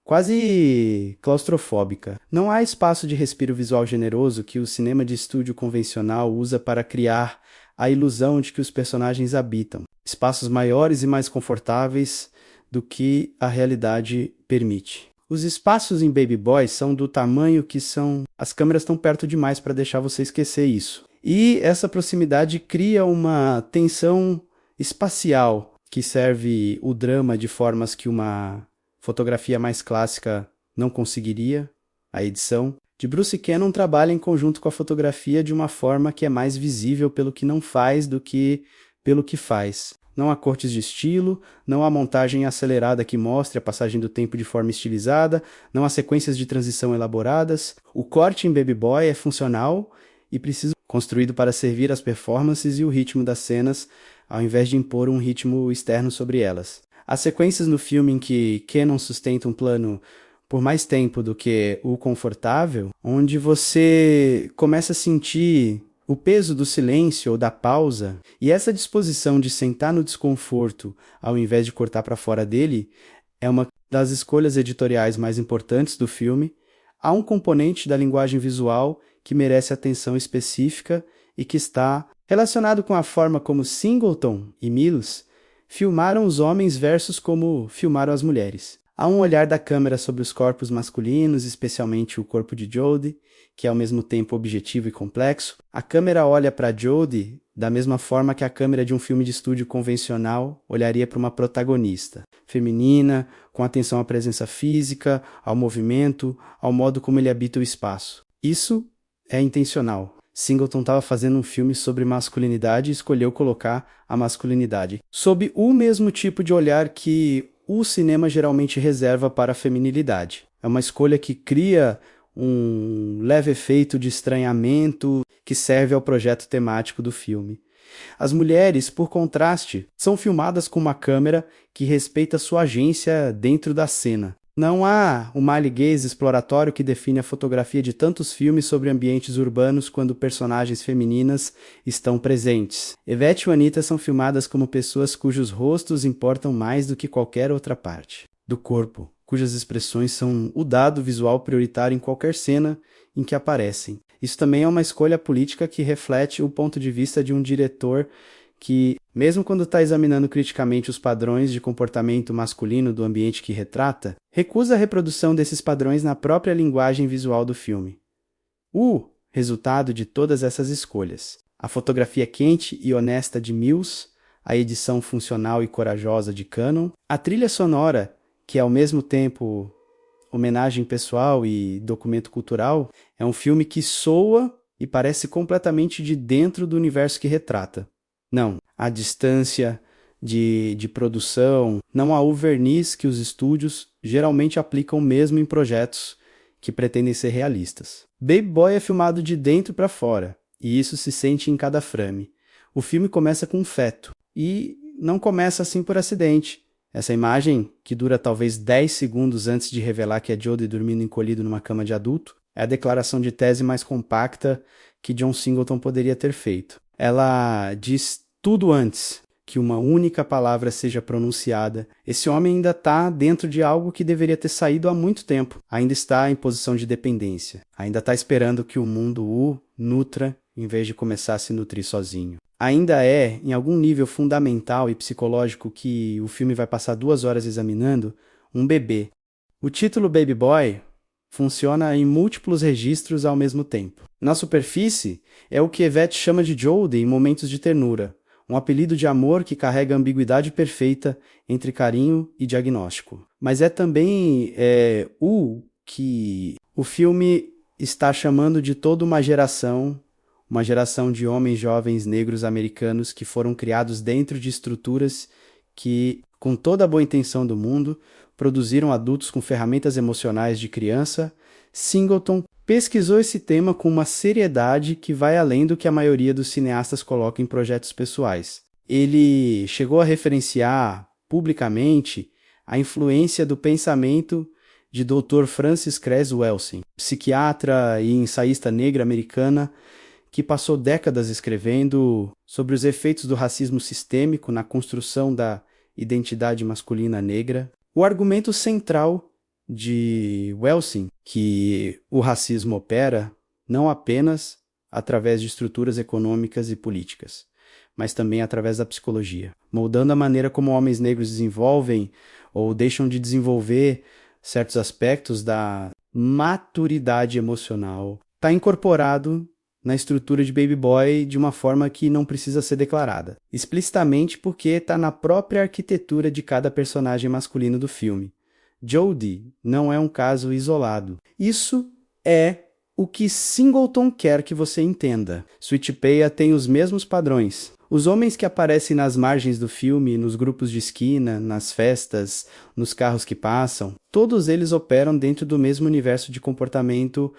quase claustrofóbica. Não há espaço de respiro visual generoso que o cinema de estúdio convencional usa para criar a ilusão de que os personagens habitam. Espaços maiores e mais confortáveis do que a realidade permite. Os espaços em Baby Boy são do tamanho que são... As câmeras estão perto demais para deixar você esquecer isso. E essa proximidade cria uma tensão espacial que serve o drama de formas que uma fotografia mais clássica não conseguiria, a edição. De Bruce Cannon trabalha em conjunto com a fotografia de uma forma que é mais visível pelo que não faz do que pelo que faz. Não há cortes de estilo, não há montagem acelerada que mostre a passagem do tempo de forma estilizada, não há sequências de transição elaboradas. O corte em Baby Boy é funcional e preciso construído para servir as performances e o ritmo das cenas, ao invés de impor um ritmo externo sobre elas. As sequências no filme em que Cannon sustenta um plano por mais tempo do que o confortável, onde você começa a sentir o peso do silêncio ou da pausa, e essa disposição de sentar no desconforto ao invés de cortar para fora dele, é uma das escolhas editoriais mais importantes do filme. Há um componente da linguagem visual que merece atenção específica e que está relacionado com a forma como Singleton e Mills filmaram os homens versus como filmaram as mulheres. Há um olhar da câmera sobre os corpos masculinos, especialmente o corpo de Jodie, que é ao mesmo tempo objetivo e complexo. A câmera olha para Jodie da mesma forma que a câmera de um filme de estúdio convencional olharia para uma protagonista, feminina, com atenção à presença física, ao movimento, ao modo como ele habita o espaço. Isso é intencional. Singleton estava fazendo um filme sobre masculinidade e escolheu colocar a masculinidade sob o mesmo tipo de olhar que o cinema geralmente reserva para a feminilidade. É uma escolha que cria um leve efeito de estranhamento que serve ao projeto temático do filme. As mulheres, por contraste, são filmadas com uma câmera que respeita sua agência dentro da cena. Não há o male gaze exploratório que define a fotografia de tantos filmes sobre ambientes urbanos quando personagens femininas estão presentes. Yvette e Juanita são filmadas como pessoas cujos rostos importam mais do que qualquer outra parte do corpo, cujas expressões são o dado visual prioritário em qualquer cena em que aparecem. Isso também é uma escolha política que reflete o ponto de vista de um diretor que, mesmo quando está examinando criticamente os padrões de comportamento masculino do ambiente que retrata, recusa a reprodução desses padrões na própria linguagem visual do filme. O resultado de todas essas escolhas: a fotografia quente e honesta de Mills, a edição funcional e corajosa de Cannon, a trilha sonora, que é ao mesmo tempo homenagem pessoal e documento cultural, é um filme que soa e parece completamente de dentro do universo que retrata. Não, a distância de produção, não há o verniz que os estúdios geralmente aplicam mesmo em projetos que pretendem ser realistas. Baby Boy é filmado de dentro para fora, e isso se sente em cada frame. O filme começa com um feto, e não começa assim por acidente. Essa imagem, que dura talvez 10 segundos antes de revelar que é Jodie dormindo encolhido numa cama de adulto, é a declaração de tese mais compacta que John Singleton poderia ter feito. Ela diz tudo antes que uma única palavra seja pronunciada. Esse homem ainda está dentro de algo que deveria ter saído há muito tempo. Ainda está em posição de dependência. Ainda está esperando que o mundo o nutra em vez de começar a se nutrir sozinho. Ainda é, em algum nível fundamental e psicológico que o filme vai passar 2 horas examinando, um bebê. O título Baby Boy funciona em múltiplos registros ao mesmo tempo. Na superfície, é o que Yvette chama de Jodie em momentos de ternura, um apelido de amor que carrega a ambiguidade perfeita entre carinho e diagnóstico. Mas é também o que o filme está chamando de toda uma geração de homens jovens negros americanos que foram criados dentro de estruturas que, com toda a boa intenção do mundo, produziram adultos com ferramentas emocionais de criança. Singleton pesquisou esse tema com uma seriedade que vai além do que a maioria dos cineastas coloca em projetos pessoais. Ele chegou a referenciar publicamente a influência do pensamento de Dr. Frances Cress Welsing, psiquiatra e ensaísta negra americana que passou décadas escrevendo sobre os efeitos do racismo sistêmico na construção da identidade masculina negra. O argumento central de Welsing, que o racismo opera não apenas através de estruturas econômicas e políticas, mas também através da psicologia, moldando a maneira como homens negros desenvolvem ou deixam de desenvolver certos aspectos da maturidade emocional. Está incorporado na estrutura de Baby Boy de uma forma que não precisa ser declarada, explicitamente porque está na própria arquitetura de cada personagem masculino do filme. Jodie não é um caso isolado. Isso é o que Singleton quer que você entenda. Sweet Peia tem os mesmos padrões. Os homens que aparecem nas margens do filme, nos grupos de esquina, nas festas, nos carros que passam, todos eles operam dentro do mesmo universo de comportamento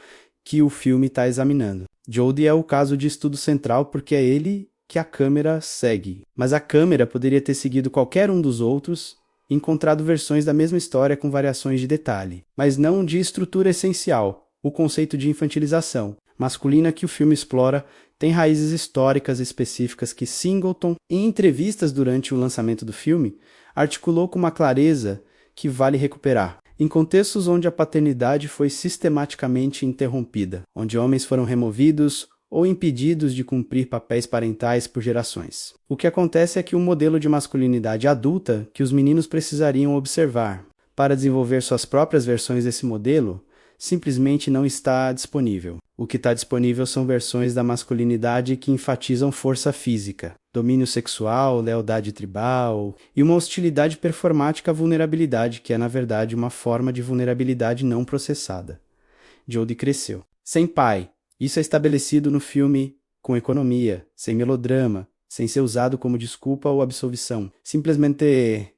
que o filme está examinando. Jodie é o caso de estudo central porque é ele que a câmera segue. Mas a câmera poderia ter seguido qualquer um dos outros e encontrado versões da mesma história com variações de detalhe, mas não de estrutura essencial. O conceito de infantilização masculina que o filme explora tem raízes históricas específicas que Singleton, em entrevistas durante o lançamento do filme, articulou com uma clareza que vale recuperar. Em contextos onde a paternidade foi sistematicamente interrompida, onde homens foram removidos ou impedidos de cumprir papéis parentais por gerações. O que acontece é que o modelo de masculinidade adulta que os meninos precisariam observar para desenvolver suas próprias versões desse modelo simplesmente não está disponível. O que está disponível são versões da masculinidade que enfatizam força física, domínio sexual, lealdade tribal e uma hostilidade performática à vulnerabilidade, que é, na verdade, uma forma de vulnerabilidade não processada. Jodie cresceu sem pai. Isso é estabelecido no filme com economia, sem melodrama, sem ser usado como desculpa ou absolvição. Simplesmente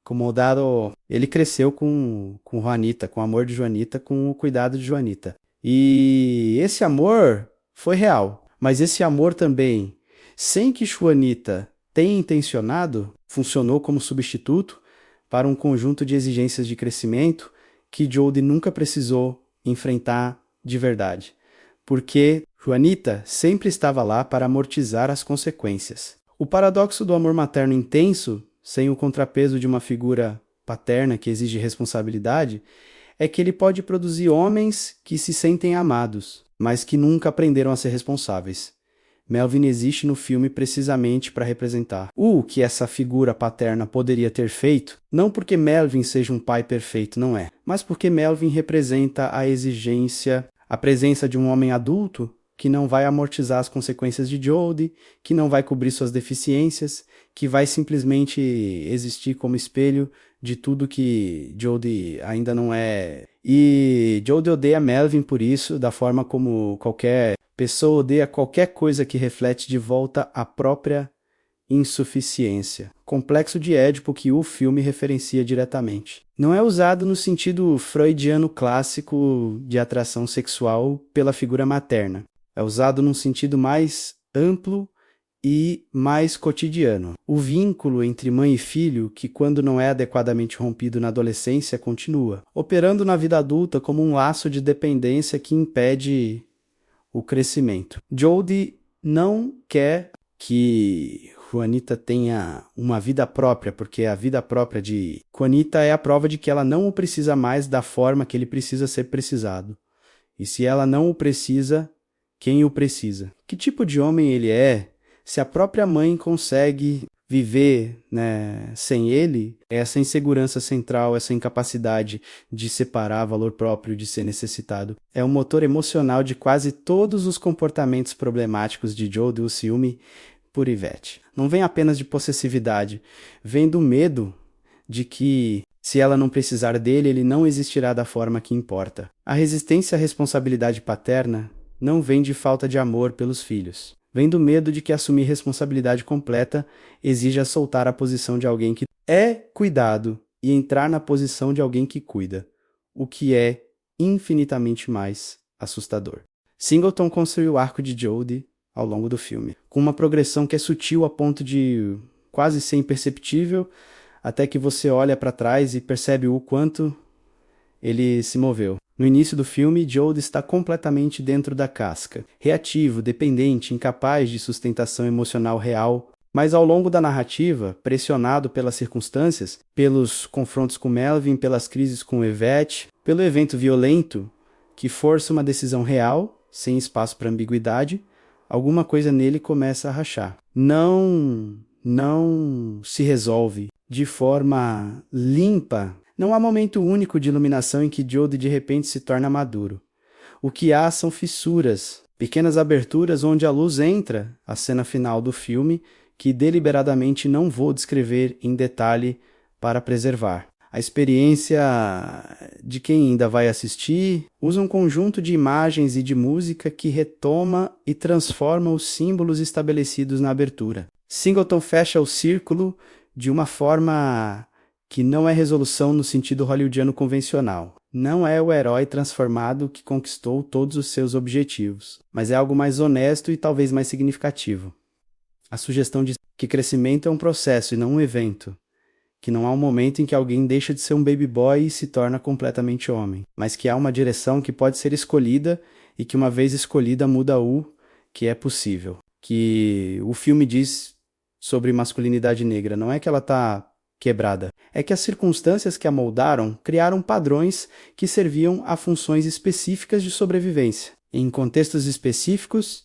acomodado, ele cresceu com Juanita, com o amor de Juanita, com o cuidado de Juanita. E esse amor foi real, mas esse amor também, sem que Juanita tenha intencionado, funcionou como substituto para um conjunto de exigências de crescimento que Jodie nunca precisou enfrentar de verdade, porque Juanita sempre estava lá para amortizar as consequências. O paradoxo do amor materno intenso, sem o contrapeso de uma figura paterna que exige responsabilidade, é que ele pode produzir homens que se sentem amados, mas que nunca aprenderam a ser responsáveis. Melvin existe no filme precisamente para representar o que essa figura paterna poderia ter feito, não porque Melvin seja um pai perfeito, não é, mas porque Melvin representa a exigência, a presença de um homem adulto que não vai amortizar as consequências de Jodie, que não vai cobrir suas deficiências, que vai simplesmente existir como espelho de tudo que Jodie ainda não é. E Jodie odeia Melvin por isso, da forma como qualquer pessoa odeia qualquer coisa que reflete de volta a própria insuficiência. Complexo de Édipo que o filme referencia diretamente. Não é usado no sentido freudiano clássico de atração sexual pela figura materna. É usado num sentido mais amplo e mais cotidiano. O vínculo entre mãe e filho, que quando não é adequadamente rompido na adolescência, continua, operando na vida adulta como um laço de dependência que impede o crescimento. Jodie não quer que Juanita tenha uma vida própria, porque a vida própria de Juanita é a prova de que ela não o precisa mais da forma que ele precisa ser precisado. E se ela não o precisa, quem o precisa? Que tipo de homem ele é? Se a própria mãe consegue viver, sem ele, essa insegurança central, essa incapacidade de separar valor próprio de ser necessitado, é o motor emocional de quase todos os comportamentos problemáticos de Jodie, o ciúme por Yvette. Não vem apenas de possessividade, vem do medo de que, se ela não precisar dele, ele não existirá da forma que importa. A resistência à responsabilidade paterna não vem de falta de amor pelos filhos. Vem do medo de que assumir responsabilidade completa exija soltar a posição de alguém que é cuidado e entrar na posição de alguém que cuida, o que é infinitamente mais assustador. Singleton construiu o arco de Jodie ao longo do filme, com uma progressão que é sutil a ponto de quase ser imperceptível, até que você olha para trás e percebe o quanto ele se moveu. No início do filme, Jodie está completamente dentro da casca, reativo, dependente, incapaz de sustentação emocional real, mas ao longo da narrativa, pressionado pelas circunstâncias, pelos confrontos com Melvin, pelas crises com Yvette, pelo evento violento que força uma decisão real, sem espaço para ambiguidade, alguma coisa nele começa a rachar. Não se resolve de forma limpa. Não há momento único de iluminação em que Jodie de repente se torna maduro. O que há são fissuras, pequenas aberturas onde a luz entra, a cena final do filme, que deliberadamente não vou descrever em detalhe para preservar. A experiência de quem ainda vai assistir usa um conjunto de imagens e de música que retoma e transforma os símbolos estabelecidos na abertura. Singleton fecha o círculo de uma forma que não é resolução no sentido hollywoodiano convencional. Não é o herói transformado que conquistou todos os seus objetivos, mas é algo mais honesto e talvez mais significativo. A sugestão de que crescimento é um processo e não um evento, que não há um momento em que alguém deixa de ser um baby boy e se torna completamente homem, mas que há uma direção que pode ser escolhida e que uma vez escolhida muda o que é possível. Que o filme diz sobre masculinidade negra, não é que ela está quebrada. É que as circunstâncias que a moldaram criaram padrões que serviam a funções específicas de sobrevivência, em contextos específicos,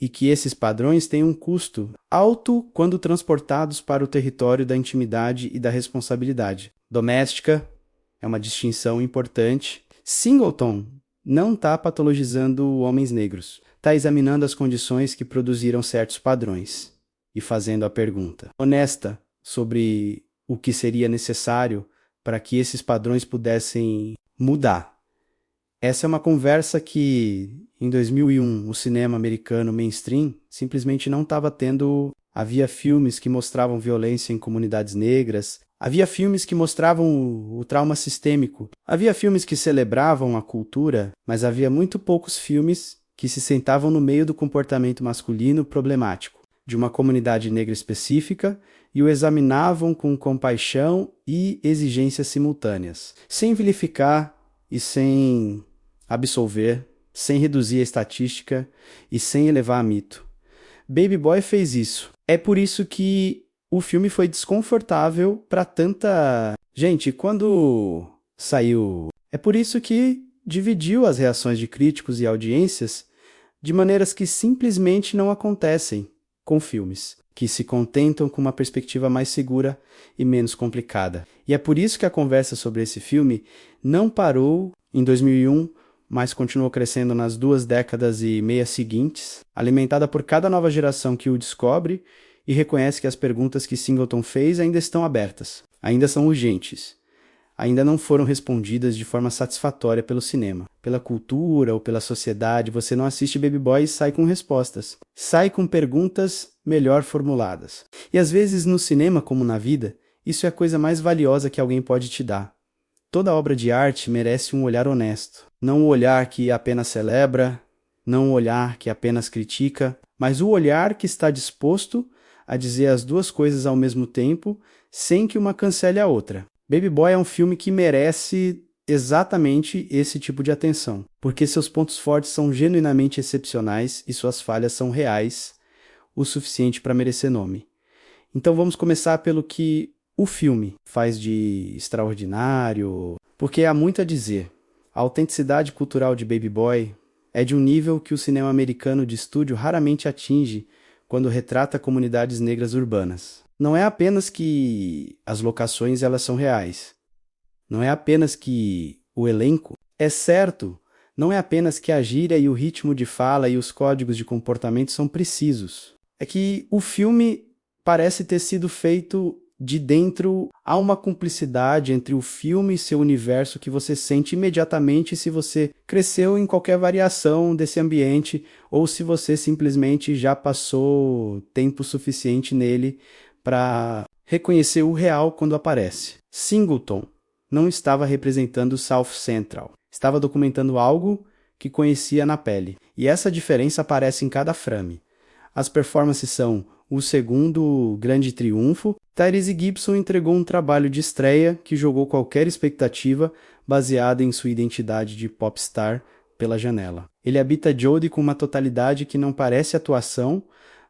e que esses padrões têm um custo alto quando transportados para o território da intimidade e da responsabilidade. Doméstica é uma distinção importante. Singleton não está patologizando homens negros, está examinando as condições que produziram certos padrões e fazendo a pergunta honesta sobre o que seria necessário para que esses padrões pudessem mudar. Essa é uma conversa que, em 2001, o cinema americano mainstream simplesmente não estava tendo. Havia filmes que mostravam violência em comunidades negras, havia filmes que mostravam o trauma sistêmico, havia filmes que celebravam a cultura, mas havia muito poucos filmes que se sentavam no meio do comportamento masculino problemático de uma comunidade negra específica e o examinavam com compaixão e exigências simultâneas, sem vilificar e sem absolver, sem reduzir a estatística e sem elevar a mito. Baby Boy fez isso. É por isso que o filme foi desconfortável para tanta gente. Quando saiu... É por isso que dividiu as reações de críticos e audiências de maneiras que simplesmente não acontecem com filmes, que se contentam com uma perspectiva mais segura e menos complicada. E é por isso que a conversa sobre esse filme não parou em 2001, mas continuou crescendo nas 2 décadas e meia seguintes, alimentada por cada nova geração que o descobre e reconhece que as perguntas que Singleton fez ainda estão abertas, ainda são urgentes, ainda não foram respondidas de forma satisfatória pelo cinema. Pela cultura ou pela sociedade, você não assiste Baby Boy e sai com respostas. Sai com perguntas melhor formuladas. E às vezes no cinema, como na vida, isso é a coisa mais valiosa que alguém pode te dar. Toda obra de arte merece um olhar honesto. Não o olhar que apenas celebra, não o olhar que apenas critica, mas o olhar que está disposto a dizer as duas coisas ao mesmo tempo, sem que uma cancele a outra. Baby Boy é um filme que merece exatamente esse tipo de atenção, porque seus pontos fortes são genuinamente excepcionais e suas falhas são reais, o suficiente para merecer nome. Então vamos começar pelo que o filme faz de extraordinário, porque há muito a dizer. A autenticidade cultural de Baby Boy é de um nível que o cinema americano de estúdio raramente atinge quando retrata comunidades negras urbanas. Não é apenas que as locações elas são reais. Não é apenas que o elenco é certo. Não é apenas que a gíria e o ritmo de fala e os códigos de comportamento são precisos. É que o filme parece ter sido feito de dentro. Há uma cumplicidade entre o filme e seu universo que você sente imediatamente se você cresceu em qualquer variação desse ambiente ou se você simplesmente já passou tempo suficiente nele para reconhecer o real quando aparece. Singleton não estava representando South Central. Estava documentando algo que conhecia na pele. E essa diferença aparece em cada frame. As performances são o segundo grande triunfo. Tyrese Gibson entregou um trabalho de estreia que jogou qualquer expectativa baseada em sua identidade de popstar pela janela. Ele habita Jodie com uma totalidade que não parece atuação,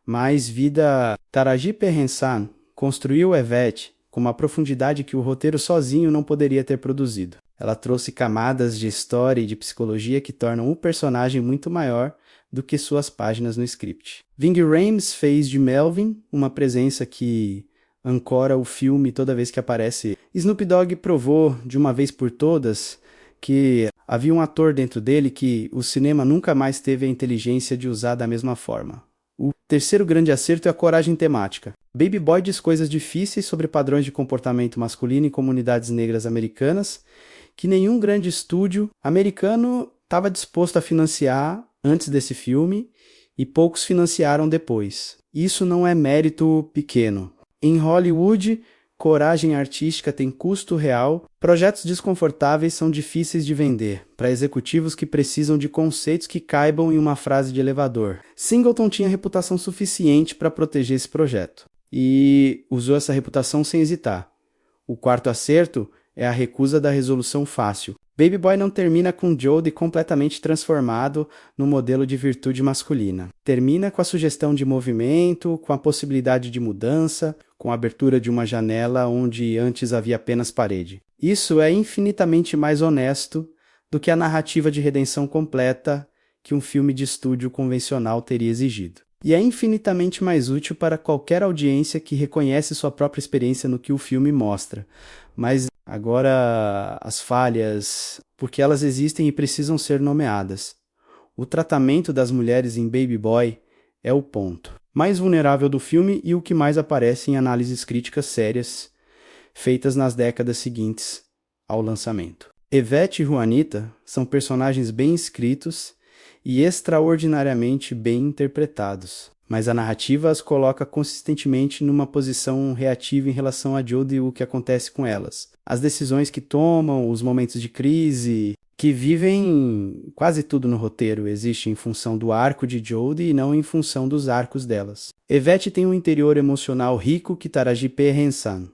mas vida. Taraji P. Henson construiu Yvette com uma profundidade que o roteiro sozinho não poderia ter produzido. Ela trouxe camadas de história e de psicologia que tornam o personagem muito maior do que suas páginas no script. Ving Rhames fez de Melvin uma presença que ancora o filme toda vez que aparece. Snoop Dogg provou de uma vez por todas que havia um ator dentro dele que o cinema nunca mais teve a inteligência de usar da mesma forma. O terceiro grande acerto é a coragem temática. Baby Boy diz coisas difíceis sobre padrões de comportamento masculino em comunidades negras americanas que nenhum grande estúdio americano estava disposto a financiar antes desse filme e poucos financiaram depois. Isso não é mérito pequeno. Em Hollywood, coragem artística tem custo real, projetos desconfortáveis são difíceis de vender, para executivos que precisam de conceitos que caibam em uma frase de elevador. Singleton tinha reputação suficiente para proteger esse projeto, e usou essa reputação sem hesitar. O quarto acerto é a recusa da resolução fácil. Baby Boy não termina com Jodie completamente transformado no modelo de virtude masculina. Termina com a sugestão de movimento, com a possibilidade de mudança, com a abertura de uma janela onde antes havia apenas parede. Isso é infinitamente mais honesto do que a narrativa de redenção completa que um filme de estúdio convencional teria exigido. E é infinitamente mais útil para qualquer audiência que reconhece sua própria experiência no que o filme mostra. Mas agora as falhas, porque elas existem e precisam ser nomeadas. O tratamento das mulheres em Baby Boy é o ponto mais vulnerável do filme e o que mais aparece em análises críticas sérias feitas nas décadas seguintes ao lançamento. Yvette e Juanita são personagens bem escritos e extraordinariamente bem interpretados, mas a narrativa as coloca consistentemente numa posição reativa em relação a Jodie e o que acontece com elas. As decisões que tomam, os momentos de crise, que vivem quase tudo no roteiro, existe em função do arco de Jodie e não em função dos arcos delas. Yvette tem um interior emocional rico que Taraji P. Henson.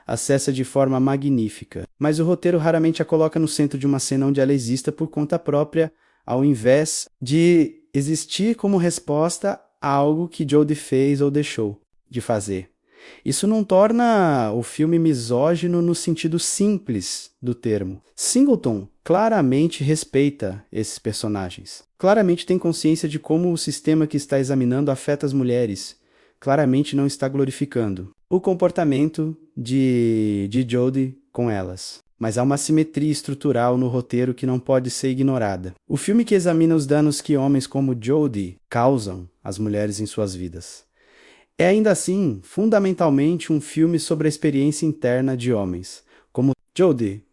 acessa de forma magnífica, mas o roteiro raramente a coloca no centro de uma cena onde ela exista por conta própria, ao invés de existir como resposta a algo que Jodie fez ou deixou de fazer. Isso não torna o filme misógino no sentido simples do termo. Singleton claramente respeita esses personagens. Claramente tem consciência de como o sistema que está examinando afeta as mulheres. Claramente não está glorificando o comportamento de Jodie com elas. Mas há uma simetria estrutural no roteiro que não pode ser ignorada. O filme que examina os danos que homens como Jodie causam às mulheres em suas vidas. É ainda assim, fundamentalmente, um filme sobre a experiência interna de homens. Como Jodie,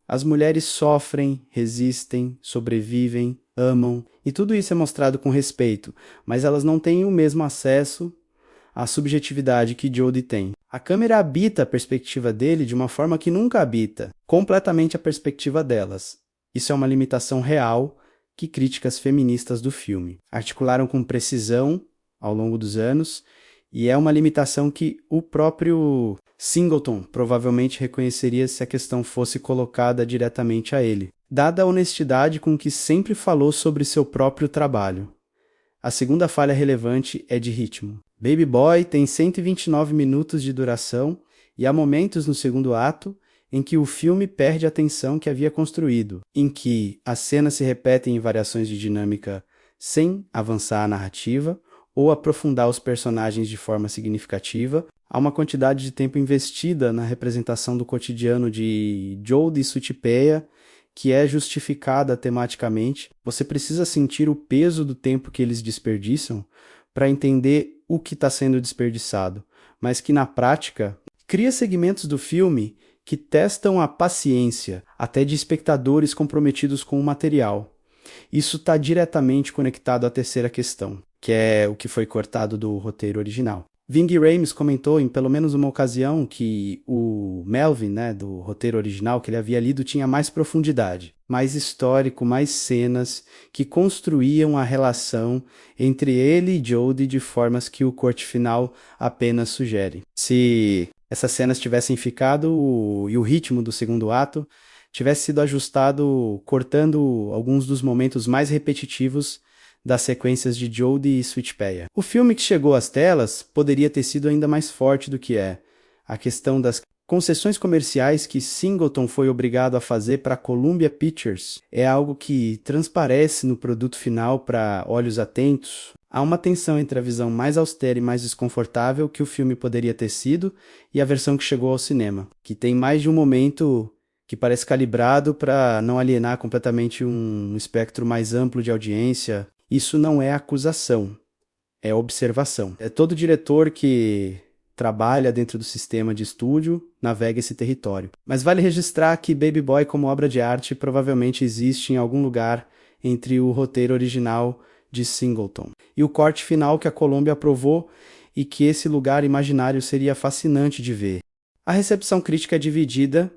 as mulheres sofrem, resistem, sobrevivem, amam, e tudo isso é mostrado com respeito, mas elas não têm o mesmo acesso à subjetividade que Jodie tem. A câmera habita a perspectiva dele de uma forma que nunca habita, completamente a perspectiva delas. Isso é uma limitação real que críticas feministas do filme articularam com precisão ao longo dos anos, e é uma limitação que o próprio Singleton provavelmente reconheceria se a questão fosse colocada diretamente a ele, dada a honestidade com que sempre falou sobre seu próprio trabalho. A segunda falha relevante é de ritmo. Baby Boy tem 129 minutos de duração e há momentos no segundo ato em que o filme perde a tensão que havia construído, em que as cenas se repetem em variações de dinâmica sem avançar a narrativa ou aprofundar os personagens de forma significativa. Há uma quantidade de tempo investida na representação do cotidiano de Jodie e Sutipeia, que é justificada tematicamente. Você precisa sentir o peso do tempo que eles desperdiçam para entender o que está sendo desperdiçado, mas que na prática cria segmentos do filme que testam a paciência até de espectadores comprometidos com o material. Isso está diretamente conectado à terceira questão, que é o que foi cortado do roteiro original. Ving Rhames comentou em pelo menos uma ocasião que o Melvin, do roteiro original que ele havia lido, tinha mais profundidade, mais histórico, mais cenas que construíam a relação entre ele e Jodie de formas que o corte final apenas sugere. Se essas cenas tivessem ficado e o ritmo do segundo ato tivesse sido ajustado cortando alguns dos momentos mais repetitivos das sequências de Jodie e Sweetpeia. O filme que chegou às telas poderia ter sido ainda mais forte do que é. A questão das concessões comerciais que Singleton foi obrigado a fazer para a Columbia Pictures é algo que transparece no produto final para olhos atentos. Há uma tensão entre a visão mais austera e mais desconfortável que o filme poderia ter sido e a versão que chegou ao cinema, que tem mais de um momento que parece calibrado para não alienar completamente um espectro mais amplo de audiência. Isso não é acusação, é observação. É todo diretor que trabalha dentro do sistema de estúdio navega esse território. Mas vale registrar que Baby Boy como obra de arte provavelmente existe em algum lugar entre o roteiro original de Singleton e o corte final que a Columbia aprovou, e que esse lugar imaginário seria fascinante de ver. A recepção crítica é dividida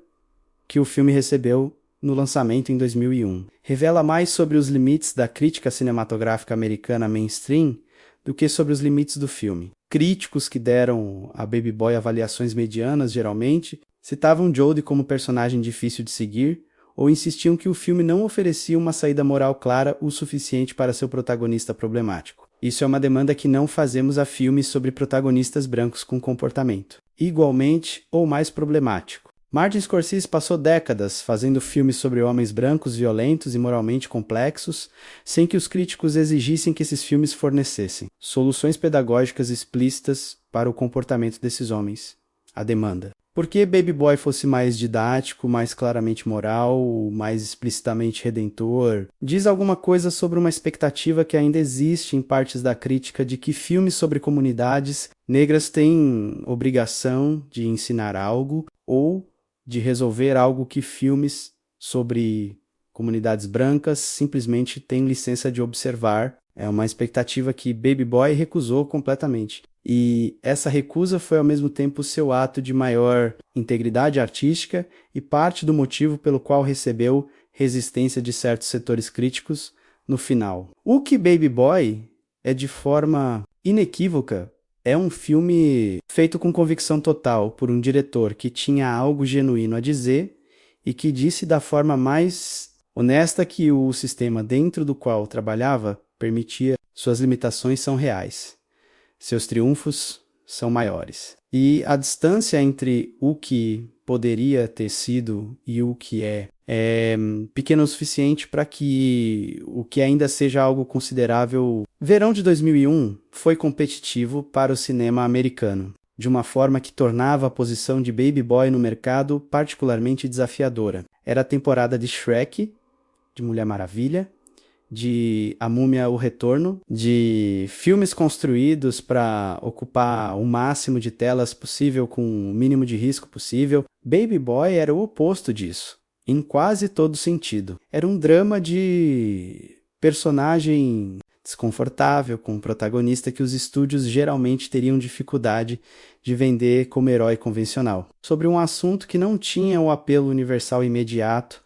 que o filme recebeu no lançamento em 2001. Revela mais sobre os limites da crítica cinematográfica americana mainstream do que sobre os limites do filme. Críticos que deram a Baby Boy avaliações medianas, geralmente, citavam Jodie como personagem difícil de seguir ou insistiam que o filme não oferecia uma saída moral clara o suficiente para seu protagonista problemático. Isso é uma demanda que não fazemos a filmes sobre protagonistas brancos com comportamento igualmente ou mais problemático. Martin Scorsese passou décadas fazendo filmes sobre homens brancos violentos e moralmente complexos, sem que os críticos exigissem que esses filmes fornecessem soluções pedagógicas explícitas para o comportamento desses homens. A demanda. Por que Baby Boy fosse mais didático, mais claramente moral, mais explicitamente redentor? Diz alguma coisa sobre uma expectativa que ainda existe em partes da crítica de que filmes sobre comunidades negras têm obrigação de ensinar algo ou de resolver algo que filmes sobre comunidades brancas simplesmente têm licença de observar. É uma expectativa que Baby Boy recusou completamente. E essa recusa foi ao mesmo tempo seu ato de maior integridade artística e parte do motivo pelo qual recebeu resistência de certos setores críticos no final. O que Baby Boy é de forma inequívoca É um filme feito com convicção total por um diretor que tinha algo genuíno a dizer e que disse da forma mais honesta que o sistema dentro do qual trabalhava permitia. Suas limitações são reais. Seus triunfos são maiores. E a distância entre o que poderia ter sido e o que é pequena o suficiente para que o que ainda seja algo considerável. Verão de 2001 foi competitivo para o cinema americano, de uma forma que tornava a posição de Baby Boy no mercado particularmente desafiadora. Era a temporada de Shrek, de Mulher Maravilha, de A Múmia, o Retorno, de filmes construídos para ocupar o máximo de telas possível com o mínimo de risco possível. Baby Boy era o oposto disso, em quase todo sentido. Era um drama de personagem desconfortável, com um protagonista que os estúdios geralmente teriam dificuldade de vender como herói convencional. Sobre um assunto que não tinha o apelo universal imediato,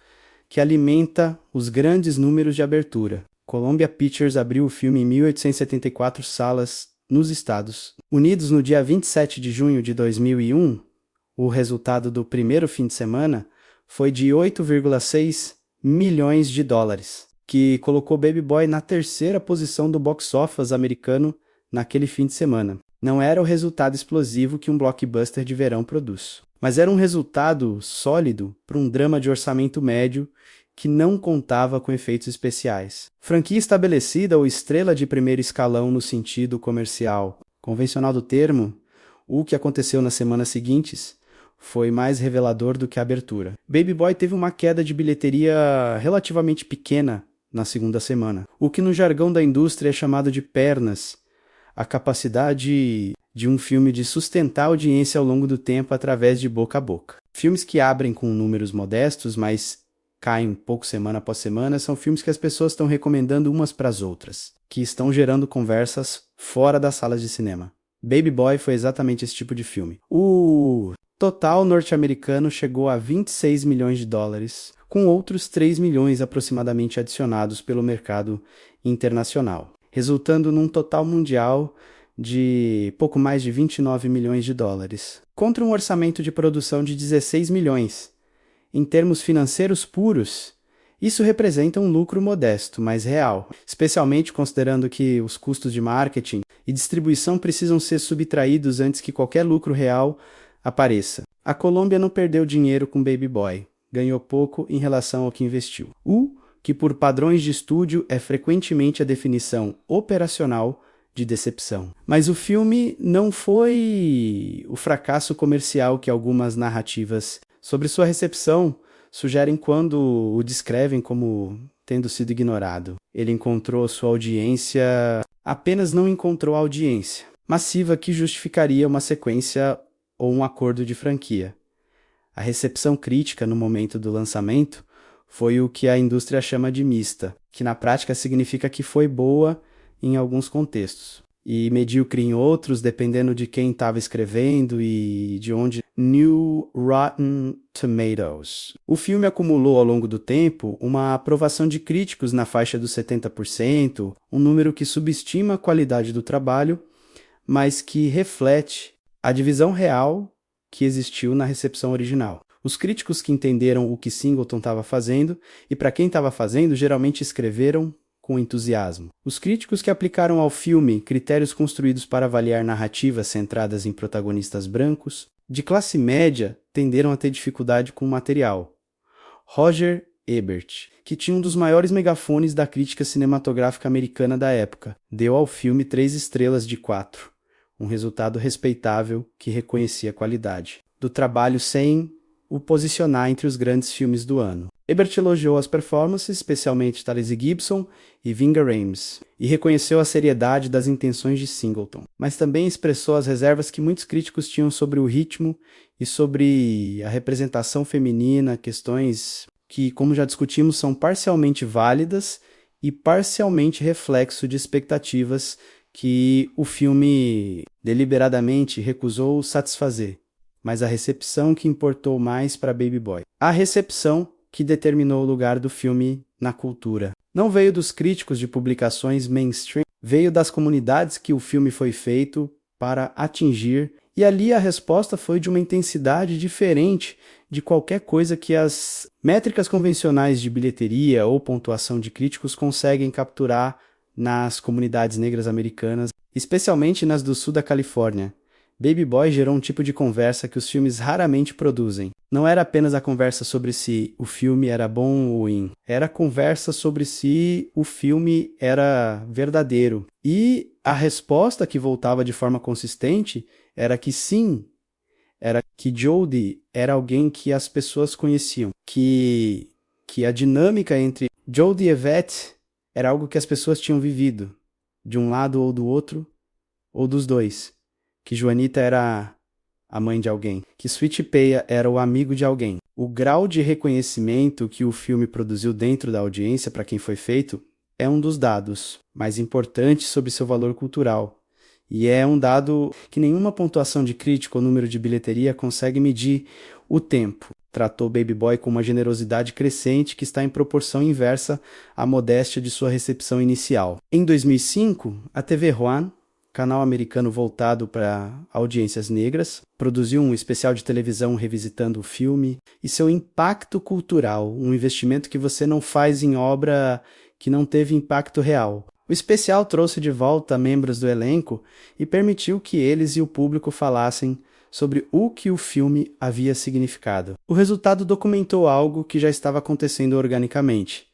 que alimenta os grandes números de abertura. Columbia Pictures abriu o filme em 1874 salas nos Estados Unidos no dia 27 de junho de 2001. O resultado do primeiro fim de semana foi de 8,6 milhões de dólares, que colocou Baby Boy na terceira posição do box office americano naquele fim de semana. Não era o resultado explosivo que um blockbuster de verão produz, mas era um resultado sólido para um drama de orçamento médio que não contava com efeitos especiais. Franquia estabelecida ou estrela de primeiro escalão no sentido comercial convencional do termo, o que aconteceu nas semanas seguintes foi mais revelador do que a abertura. Baby Boy teve uma queda de bilheteria relativamente pequena na segunda semana, o que no jargão da indústria é chamado de pernas, a capacidade de um filme de sustentar a audiência ao longo do tempo através de boca a boca. Filmes que abrem com números modestos, mas caem pouco semana após semana, são filmes que as pessoas estão recomendando umas para as outras, que estão gerando conversas fora das salas de cinema. Baby Boy foi exatamente esse tipo de filme. O total norte-americano chegou a 26 milhões de dólares, com outros 3 milhões aproximadamente adicionados pelo mercado internacional, resultando num total mundial de pouco mais de 29 milhões de dólares, contra um orçamento de produção de 16 milhões. Em termos financeiros puros, isso representa um lucro modesto, mas real, especialmente considerando que os custos de marketing e distribuição precisam ser subtraídos antes que qualquer lucro real apareça. A Colômbia não perdeu dinheiro com Baby Boy, ganhou pouco em relação ao que investiu. O que por padrões de estúdio é frequentemente a definição operacional de decepção. Mas o filme não foi o fracasso comercial que algumas narrativas sobre sua recepção sugerem quando o descrevem como tendo sido ignorado. Ele encontrou sua audiência, apenas não encontrou a audiência massiva que justificaria uma sequência ou um acordo de franquia. A recepção crítica no momento do lançamento foi o que a indústria chama de mista, que na prática significa que foi boa em alguns contextos e medíocre em outros, dependendo de quem estava escrevendo e de onde. New Rotten Tomatoes. O filme acumulou ao longo do tempo uma aprovação de críticos na faixa dos 70%, um número que subestima a qualidade do trabalho, mas que reflete a divisão real que existiu na recepção original. Os críticos que entenderam o que Singleton estava fazendo, e para quem estava fazendo, geralmente escreveram com entusiasmo. Os críticos que aplicaram ao filme critérios construídos para avaliar narrativas centradas em protagonistas brancos, de classe média, tenderam a ter dificuldade com o material. Roger Ebert, que tinha um dos maiores megafones da crítica cinematográfica americana da época, deu ao filme 3 estrelas de 4, um resultado respeitável que reconhecia a qualidade do trabalho sem o posicionar entre os grandes filmes do ano. Ebert elogiou as performances, especialmente Thalese Gibson e Ving Rhames, e reconheceu a seriedade das intenções de Singleton, mas também expressou as reservas que muitos críticos tinham sobre o ritmo e sobre a representação feminina, questões que, como já discutimos, são parcialmente válidas e parcialmente reflexo de expectativas que o filme deliberadamente recusou satisfazer, mas a recepção que importou mais para Baby Boy. A recepção que determinou o lugar do filme na cultura. Não veio dos críticos de publicações mainstream, veio das comunidades que o filme foi feito para atingir, e ali a resposta foi de uma intensidade diferente de qualquer coisa que as métricas convencionais de bilheteria ou pontuação de críticos conseguem capturar nas comunidades negras americanas, especialmente nas do sul da Califórnia. Baby Boy gerou um tipo de conversa que os filmes raramente produzem. Não era apenas a conversa sobre se o filme era bom ou ruim. Era a conversa sobre se o filme era verdadeiro. E a resposta que voltava de forma consistente era que sim, era que Jodie era alguém que as pessoas conheciam. Que a dinâmica entre Jodie e Yvette era algo que as pessoas tinham vivido. De um lado ou do outro, ou dos dois. Que Juanita era a mãe de alguém, que Sweet Peia era o amigo de alguém. O grau de reconhecimento que o filme produziu dentro da audiência para quem foi feito é um dos dados mais importantes sobre seu valor cultural. E é um dado que nenhuma pontuação de crítico ou número de bilheteria consegue medir o tempo. Tratou Baby Boy com uma generosidade crescente que está em proporção inversa à modéstia de sua recepção inicial. Em 2005, a TV One, canal americano voltado para audiências negras, produziu um especial de televisão revisitando o filme e seu impacto cultural, um investimento que você não faz em obra que não teve impacto real. O especial trouxe de volta membros do elenco e permitiu que eles e o público falassem sobre o que o filme havia significado. O resultado documentou algo que já estava acontecendo organicamente.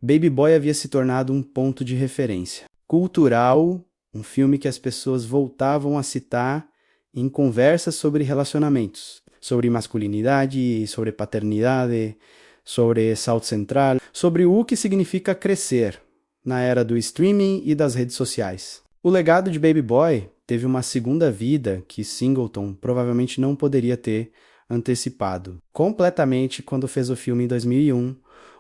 Baby Boy havia se tornado um ponto de referência cultural, um filme que as pessoas voltavam a citar em conversas sobre relacionamentos, sobre masculinidade, sobre paternidade, sobre saúde central, sobre o que significa crescer na era do streaming e das redes sociais. O legado de Baby Boy teve uma segunda vida que Singleton provavelmente não poderia ter antecipado. Completamente quando fez o filme em 2001,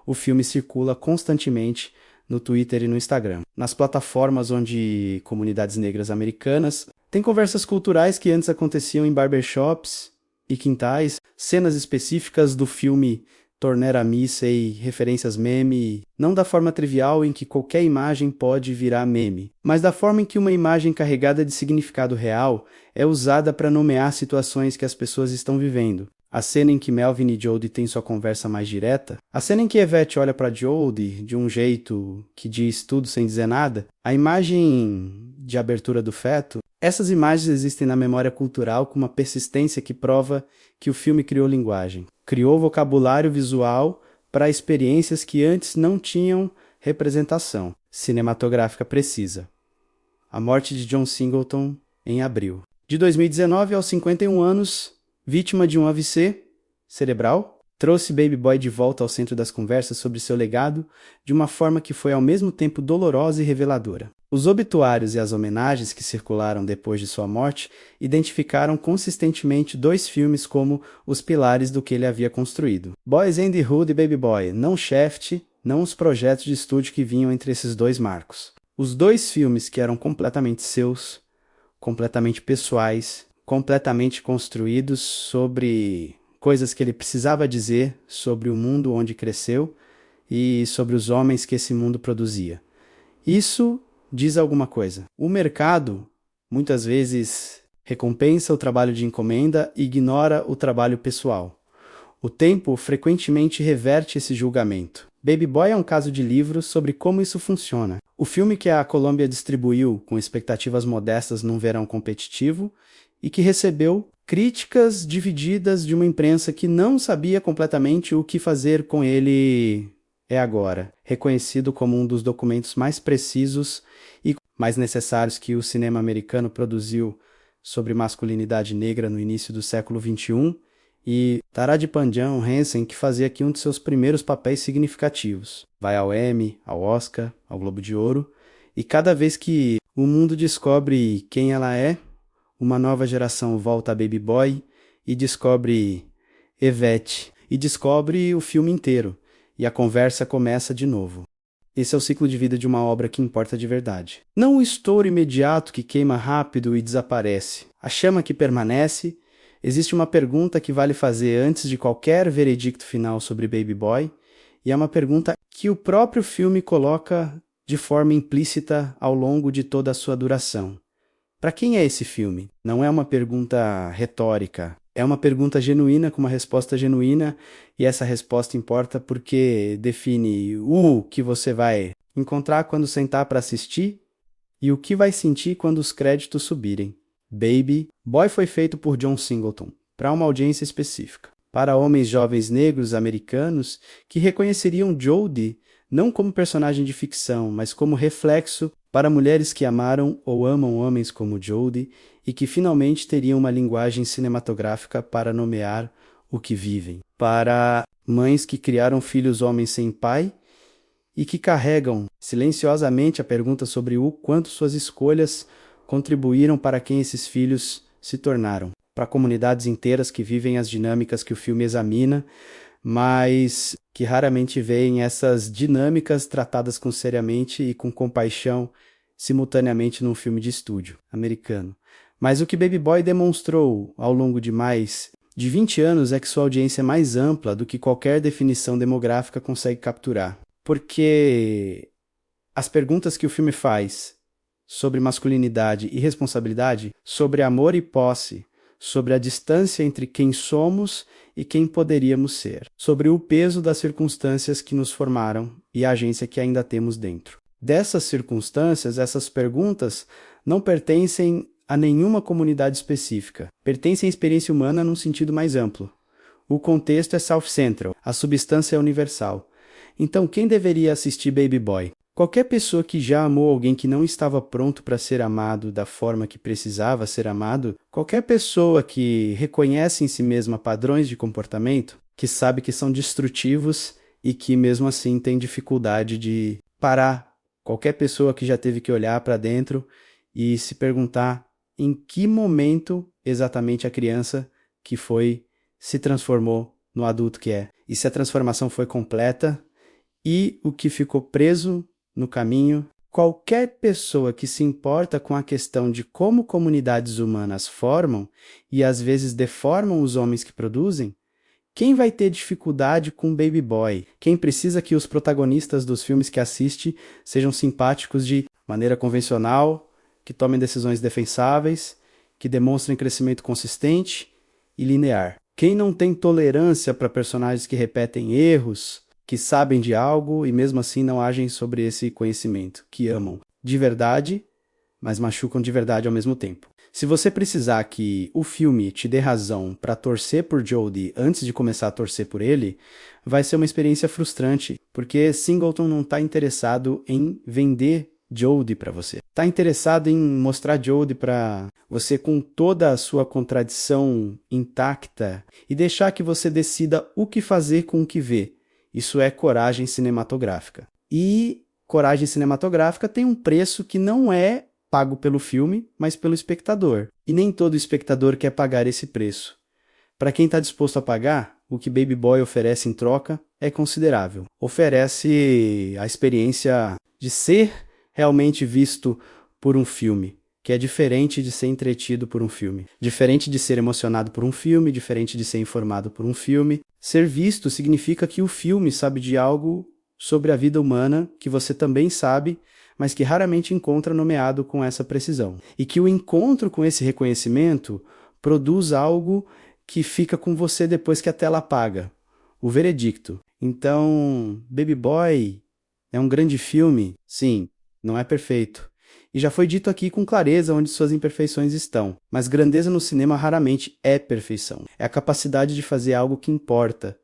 o filme circula constantemente no Twitter e no Instagram. Nas plataformas onde comunidades negras americanas têm conversas culturais que antes aconteciam em barbershops e quintais, cenas específicas do filme tornar a missa e referências meme, não da forma trivial em que qualquer imagem pode virar meme, mas da forma em que uma imagem carregada de significado real é usada para nomear situações que as pessoas estão vivendo. A cena em que Melvin e Jodie têm sua conversa mais direta, a cena em que Yvette olha para Jodie de um jeito que diz tudo sem dizer nada, a imagem de abertura do feto, essas imagens existem na memória cultural com uma persistência que prova que o filme criou linguagem. Criou vocabulário visual para experiências que antes não tinham representação cinematográfica precisa. A morte de John Singleton em abril. De 2019 aos 51 anos, vítima de um AVC cerebral, trouxe Baby Boy de volta ao centro das conversas sobre seu legado de uma forma que foi ao mesmo tempo dolorosa e reveladora. Os obituários e as homenagens que circularam depois de sua morte identificaram consistentemente dois filmes como os pilares do que ele havia construído. Boys in the Hood e Baby Boy, não Shaft, não os projetos de estúdio que vinham entre esses dois marcos. Os dois filmes que eram completamente seus, completamente pessoais, completamente construídos sobre coisas que ele precisava dizer sobre o mundo onde cresceu e sobre os homens que esse mundo produzia. Isso diz alguma coisa. O mercado, muitas vezes, recompensa o trabalho de encomenda e ignora o trabalho pessoal. O tempo frequentemente reverte esse julgamento. Baby Boy é um caso de livro sobre como isso funciona. O filme que a Columbia distribuiu com expectativas modestas num verão competitivo e que recebeu críticas divididas de uma imprensa que não sabia completamente o que fazer com ele é agora, reconhecido como um dos documentos mais precisos e mais necessários que o cinema americano produziu sobre masculinidade negra no início do século XXI, e Taraji Panjan Hansen, que fazia aqui um de seus primeiros papéis significativos. Vai ao Emmy, ao Oscar, ao Globo de Ouro, e cada vez que o mundo descobre quem ela é, uma nova geração volta a Baby Boy e descobre Yvette, e descobre o filme inteiro. E a conversa começa de novo. Esse é o ciclo de vida de uma obra que importa de verdade. Não o estouro imediato que queima rápido e desaparece. A chama que permanece. Existe uma pergunta que vale fazer antes de qualquer veredicto final sobre Baby Boy, e é uma pergunta que o próprio filme coloca de forma implícita ao longo de toda a sua duração. Para quem é esse filme? Não é uma pergunta retórica, é uma pergunta genuína com uma resposta genuína, e essa resposta importa porque define o que você vai encontrar quando sentar para assistir e o que vai sentir quando os créditos subirem. Baby Boy foi feito por John Singleton, para uma audiência específica, para homens jovens negros americanos que reconheceriam Jodie não como personagem de ficção, mas como reflexo para mulheres que amaram ou amam homens como Jodie e que finalmente teriam uma linguagem cinematográfica para nomear o que vivem. Para mães que criaram filhos homens sem pai e que carregam silenciosamente a pergunta sobre o quanto suas escolhas contribuíram para quem esses filhos se tornaram. Para comunidades inteiras que vivem as dinâmicas que o filme examina, mas que raramente veem essas dinâmicas tratadas com seriamente e com compaixão simultaneamente num filme de estúdio americano. Mas o que Baby Boy demonstrou ao longo de mais de 20 anos é que sua audiência é mais ampla do que qualquer definição demográfica consegue capturar. Porque as perguntas que o filme faz sobre masculinidade e responsabilidade, sobre amor e posse, sobre a distância entre quem somos e quem poderíamos ser, sobre o peso das circunstâncias que nos formaram e a agência que ainda temos dentro. Dessas circunstâncias, essas perguntas não pertencem a nenhuma comunidade específica, pertencem à experiência humana num sentido mais amplo. O contexto é self-central, a substância é universal. Então, quem deveria assistir Baby Boy? Qualquer pessoa que já amou alguém que não estava pronto para ser amado da forma que precisava ser amado, qualquer pessoa que reconhece em si mesma padrões de comportamento, que sabe que são destrutivos e que mesmo assim tem dificuldade de parar, qualquer pessoa que já teve que olhar para dentro e se perguntar em que momento exatamente a criança que foi se transformou no adulto que é, e se a transformação foi completa e o que ficou preso no caminho. Qualquer pessoa que se importa com a questão de como comunidades humanas formam e às vezes deformam os homens que produzem, quem vai ter dificuldade com Baby Boy? Quem precisa que os protagonistas dos filmes que assiste sejam simpáticos de maneira convencional, que tomem decisões defensáveis, que demonstrem crescimento consistente e linear? Quem não tem tolerância para personagens que repetem erros, que sabem de algo e mesmo assim não agem sobre esse conhecimento, que amam de verdade, mas machucam de verdade ao mesmo tempo? Se você precisar que o filme te dê razão para torcer por Jodie antes de começar a torcer por ele, vai ser uma experiência frustrante, porque Singleton não está interessado em vender Jodie para você. Está interessado em mostrar Jodie para você com toda a sua contradição intacta e deixar que você decida o que fazer com o que vê. Isso é coragem cinematográfica. E coragem cinematográfica tem um preço que não é pago pelo filme, mas pelo espectador. E nem todo espectador quer pagar esse preço. Para quem está disposto a pagar, o que Baby Boy oferece em troca é considerável. Oferece a experiência de ser realmente visto por um filme, que é diferente de ser entretido por um filme. Diferente de ser emocionado por um filme, diferente de ser informado por um filme. Ser visto significa que o filme sabe de algo sobre a vida humana que você também sabe, mas que raramente encontra nomeado com essa precisão. E que o encontro com esse reconhecimento produz algo que fica com você depois que a tela apaga. O veredicto. Então, Baby Boy é um grande filme? Sim, não é perfeito. E já foi dito aqui com clareza onde suas imperfeições estão. Mas grandeza no cinema raramente é perfeição. É a capacidade de fazer algo que importa,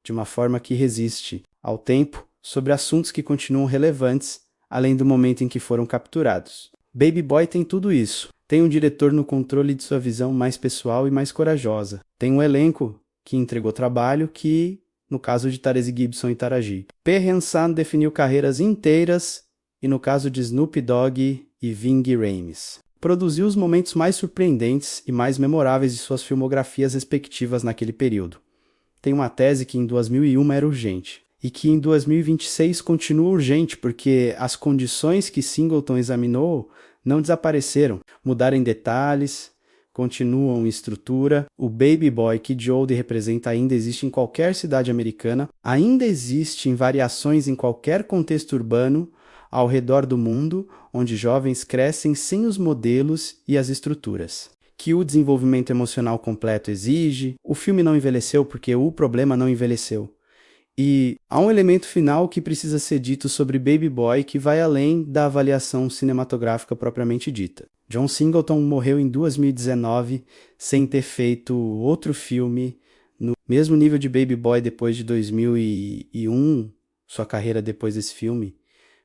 de uma forma que resiste ao tempo, sobre assuntos que continuam relevantes, além do momento em que foram capturados. Baby Boy tem tudo isso. Tem um diretor no controle de sua visão mais pessoal e mais corajosa. Tem um elenco que entregou trabalho que, no caso de Taraji Gibson e Taraji. P. Han definiu carreiras inteiras e no caso de Snoop Dogg e Ving Rhames. Produziu os momentos mais surpreendentes e mais memoráveis de suas filmografias respectivas naquele período. Tem uma tese que em 2001 era urgente. E que em 2026 continua urgente, porque as condições que Singleton examinou não desapareceram, mudaram em detalhes, continuam em estrutura. O Baby Boy que Jodie representa ainda existe em qualquer cidade americana, ainda existe em variações em qualquer contexto urbano, ao redor do mundo, onde jovens crescem sem os modelos e as estruturas que o desenvolvimento emocional completo exige. O filme não envelheceu porque o problema não envelheceu. E há um elemento final que precisa ser dito sobre Baby Boy que vai além da avaliação cinematográfica propriamente dita. John Singleton morreu em 2019 sem ter feito outro filme no mesmo nível de Baby Boy depois de 2001. Sua carreira depois desse filme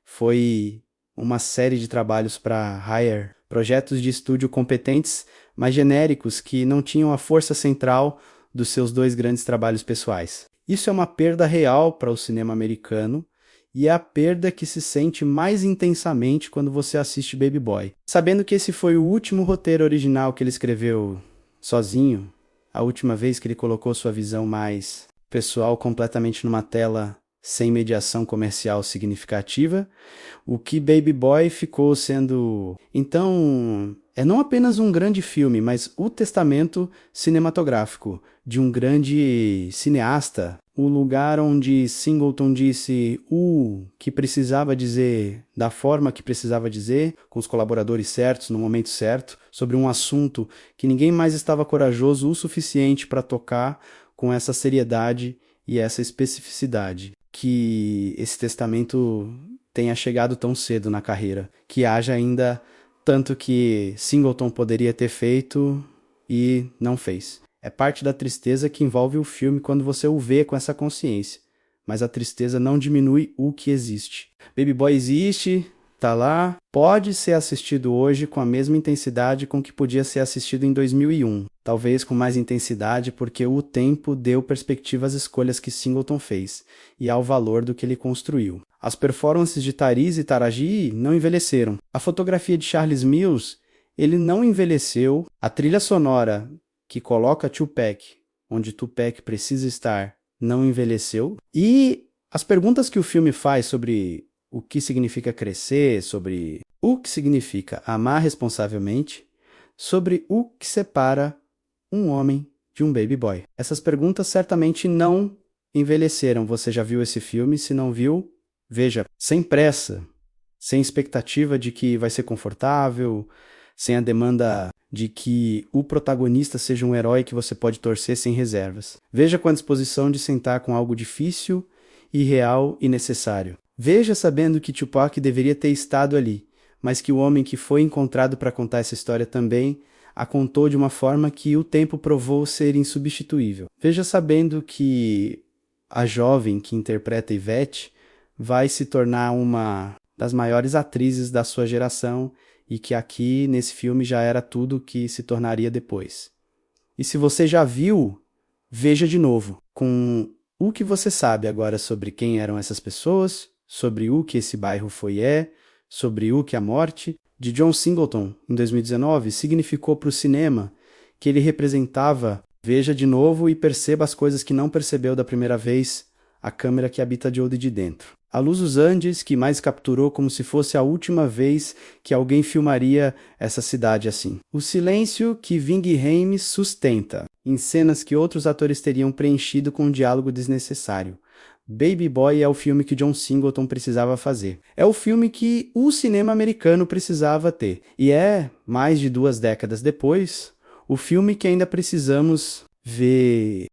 foi uma série de trabalhos para Hire, projetos de estúdio competentes, mas genéricos que não tinham a força central dos seus dois grandes trabalhos pessoais. Isso é uma perda real para o cinema americano e é a perda que se sente mais intensamente quando você assiste Baby Boy. Sabendo que esse foi o último roteiro original que ele escreveu sozinho, a última vez que ele colocou sua visão mais pessoal completamente numa tela sem mediação comercial significativa, o que Baby Boy ficou sendo, então, é não apenas um grande filme, mas o testamento cinematográfico de um grande cineasta, o lugar onde Singleton disse o que precisava dizer, da forma que precisava dizer, com os colaboradores certos, no momento certo, sobre um assunto que ninguém mais estava corajoso o suficiente para tocar com essa seriedade e essa especificidade. Que esse testamento tenha chegado tão cedo na carreira, que haja ainda tanto que Singleton poderia ter feito e não fez. É parte da tristeza que envolve o filme quando você o vê com essa consciência, mas a tristeza não diminui o que existe. Baby Boy existe, tá lá, pode ser assistido hoje com a mesma intensidade com que podia ser assistido em 2001. Talvez com mais intensidade porque o tempo deu perspectiva às escolhas que Singleton fez e ao valor do que ele construiu. As performances de Tyrese e Taraji não envelheceram. A fotografia de Charles Mills, ele não envelheceu. A trilha sonora que coloca Tupac, onde Tupac precisa estar, não envelheceu. E as perguntas que o filme faz sobre o que significa crescer, sobre o que significa amar responsavelmente, sobre o que separa um homem de um baby boy. Essas perguntas certamente não envelheceram. Você já viu esse filme? Se não viu, veja, sem pressa, sem expectativa de que vai ser confortável, sem a demanda de que o protagonista seja um herói que você pode torcer sem reservas. Veja com a disposição de sentar com algo difícil, irreal e necessário. Veja sabendo que Tupac deveria ter estado ali, mas que o homem que foi encontrado para contar essa história também a contou de uma forma que o tempo provou ser insubstituível. Veja sabendo que a jovem que interpreta Yvette vai se tornar uma das maiores atrizes da sua geração e que aqui, nesse filme, já era tudo que se tornaria depois. E se você já viu, veja de novo, com o que você sabe agora sobre quem eram essas pessoas, sobre o que esse bairro foi sobre o que a morte de John Singleton, em 2019, significou para o cinema, que ele representava. Veja de novo e perceba as coisas que não percebeu da primeira vez, a câmera que habita Jodie de dentro. A luz dos Andes, que mais capturou como se fosse a última vez que alguém filmaria essa cidade assim. O silêncio que Ving Rhames sustenta, em cenas que outros atores teriam preenchido com um diálogo desnecessário. Baby Boy é o filme que John Singleton precisava fazer. É o filme que o cinema americano precisava ter. E é, mais de 2 décadas depois, o filme que ainda precisamos ver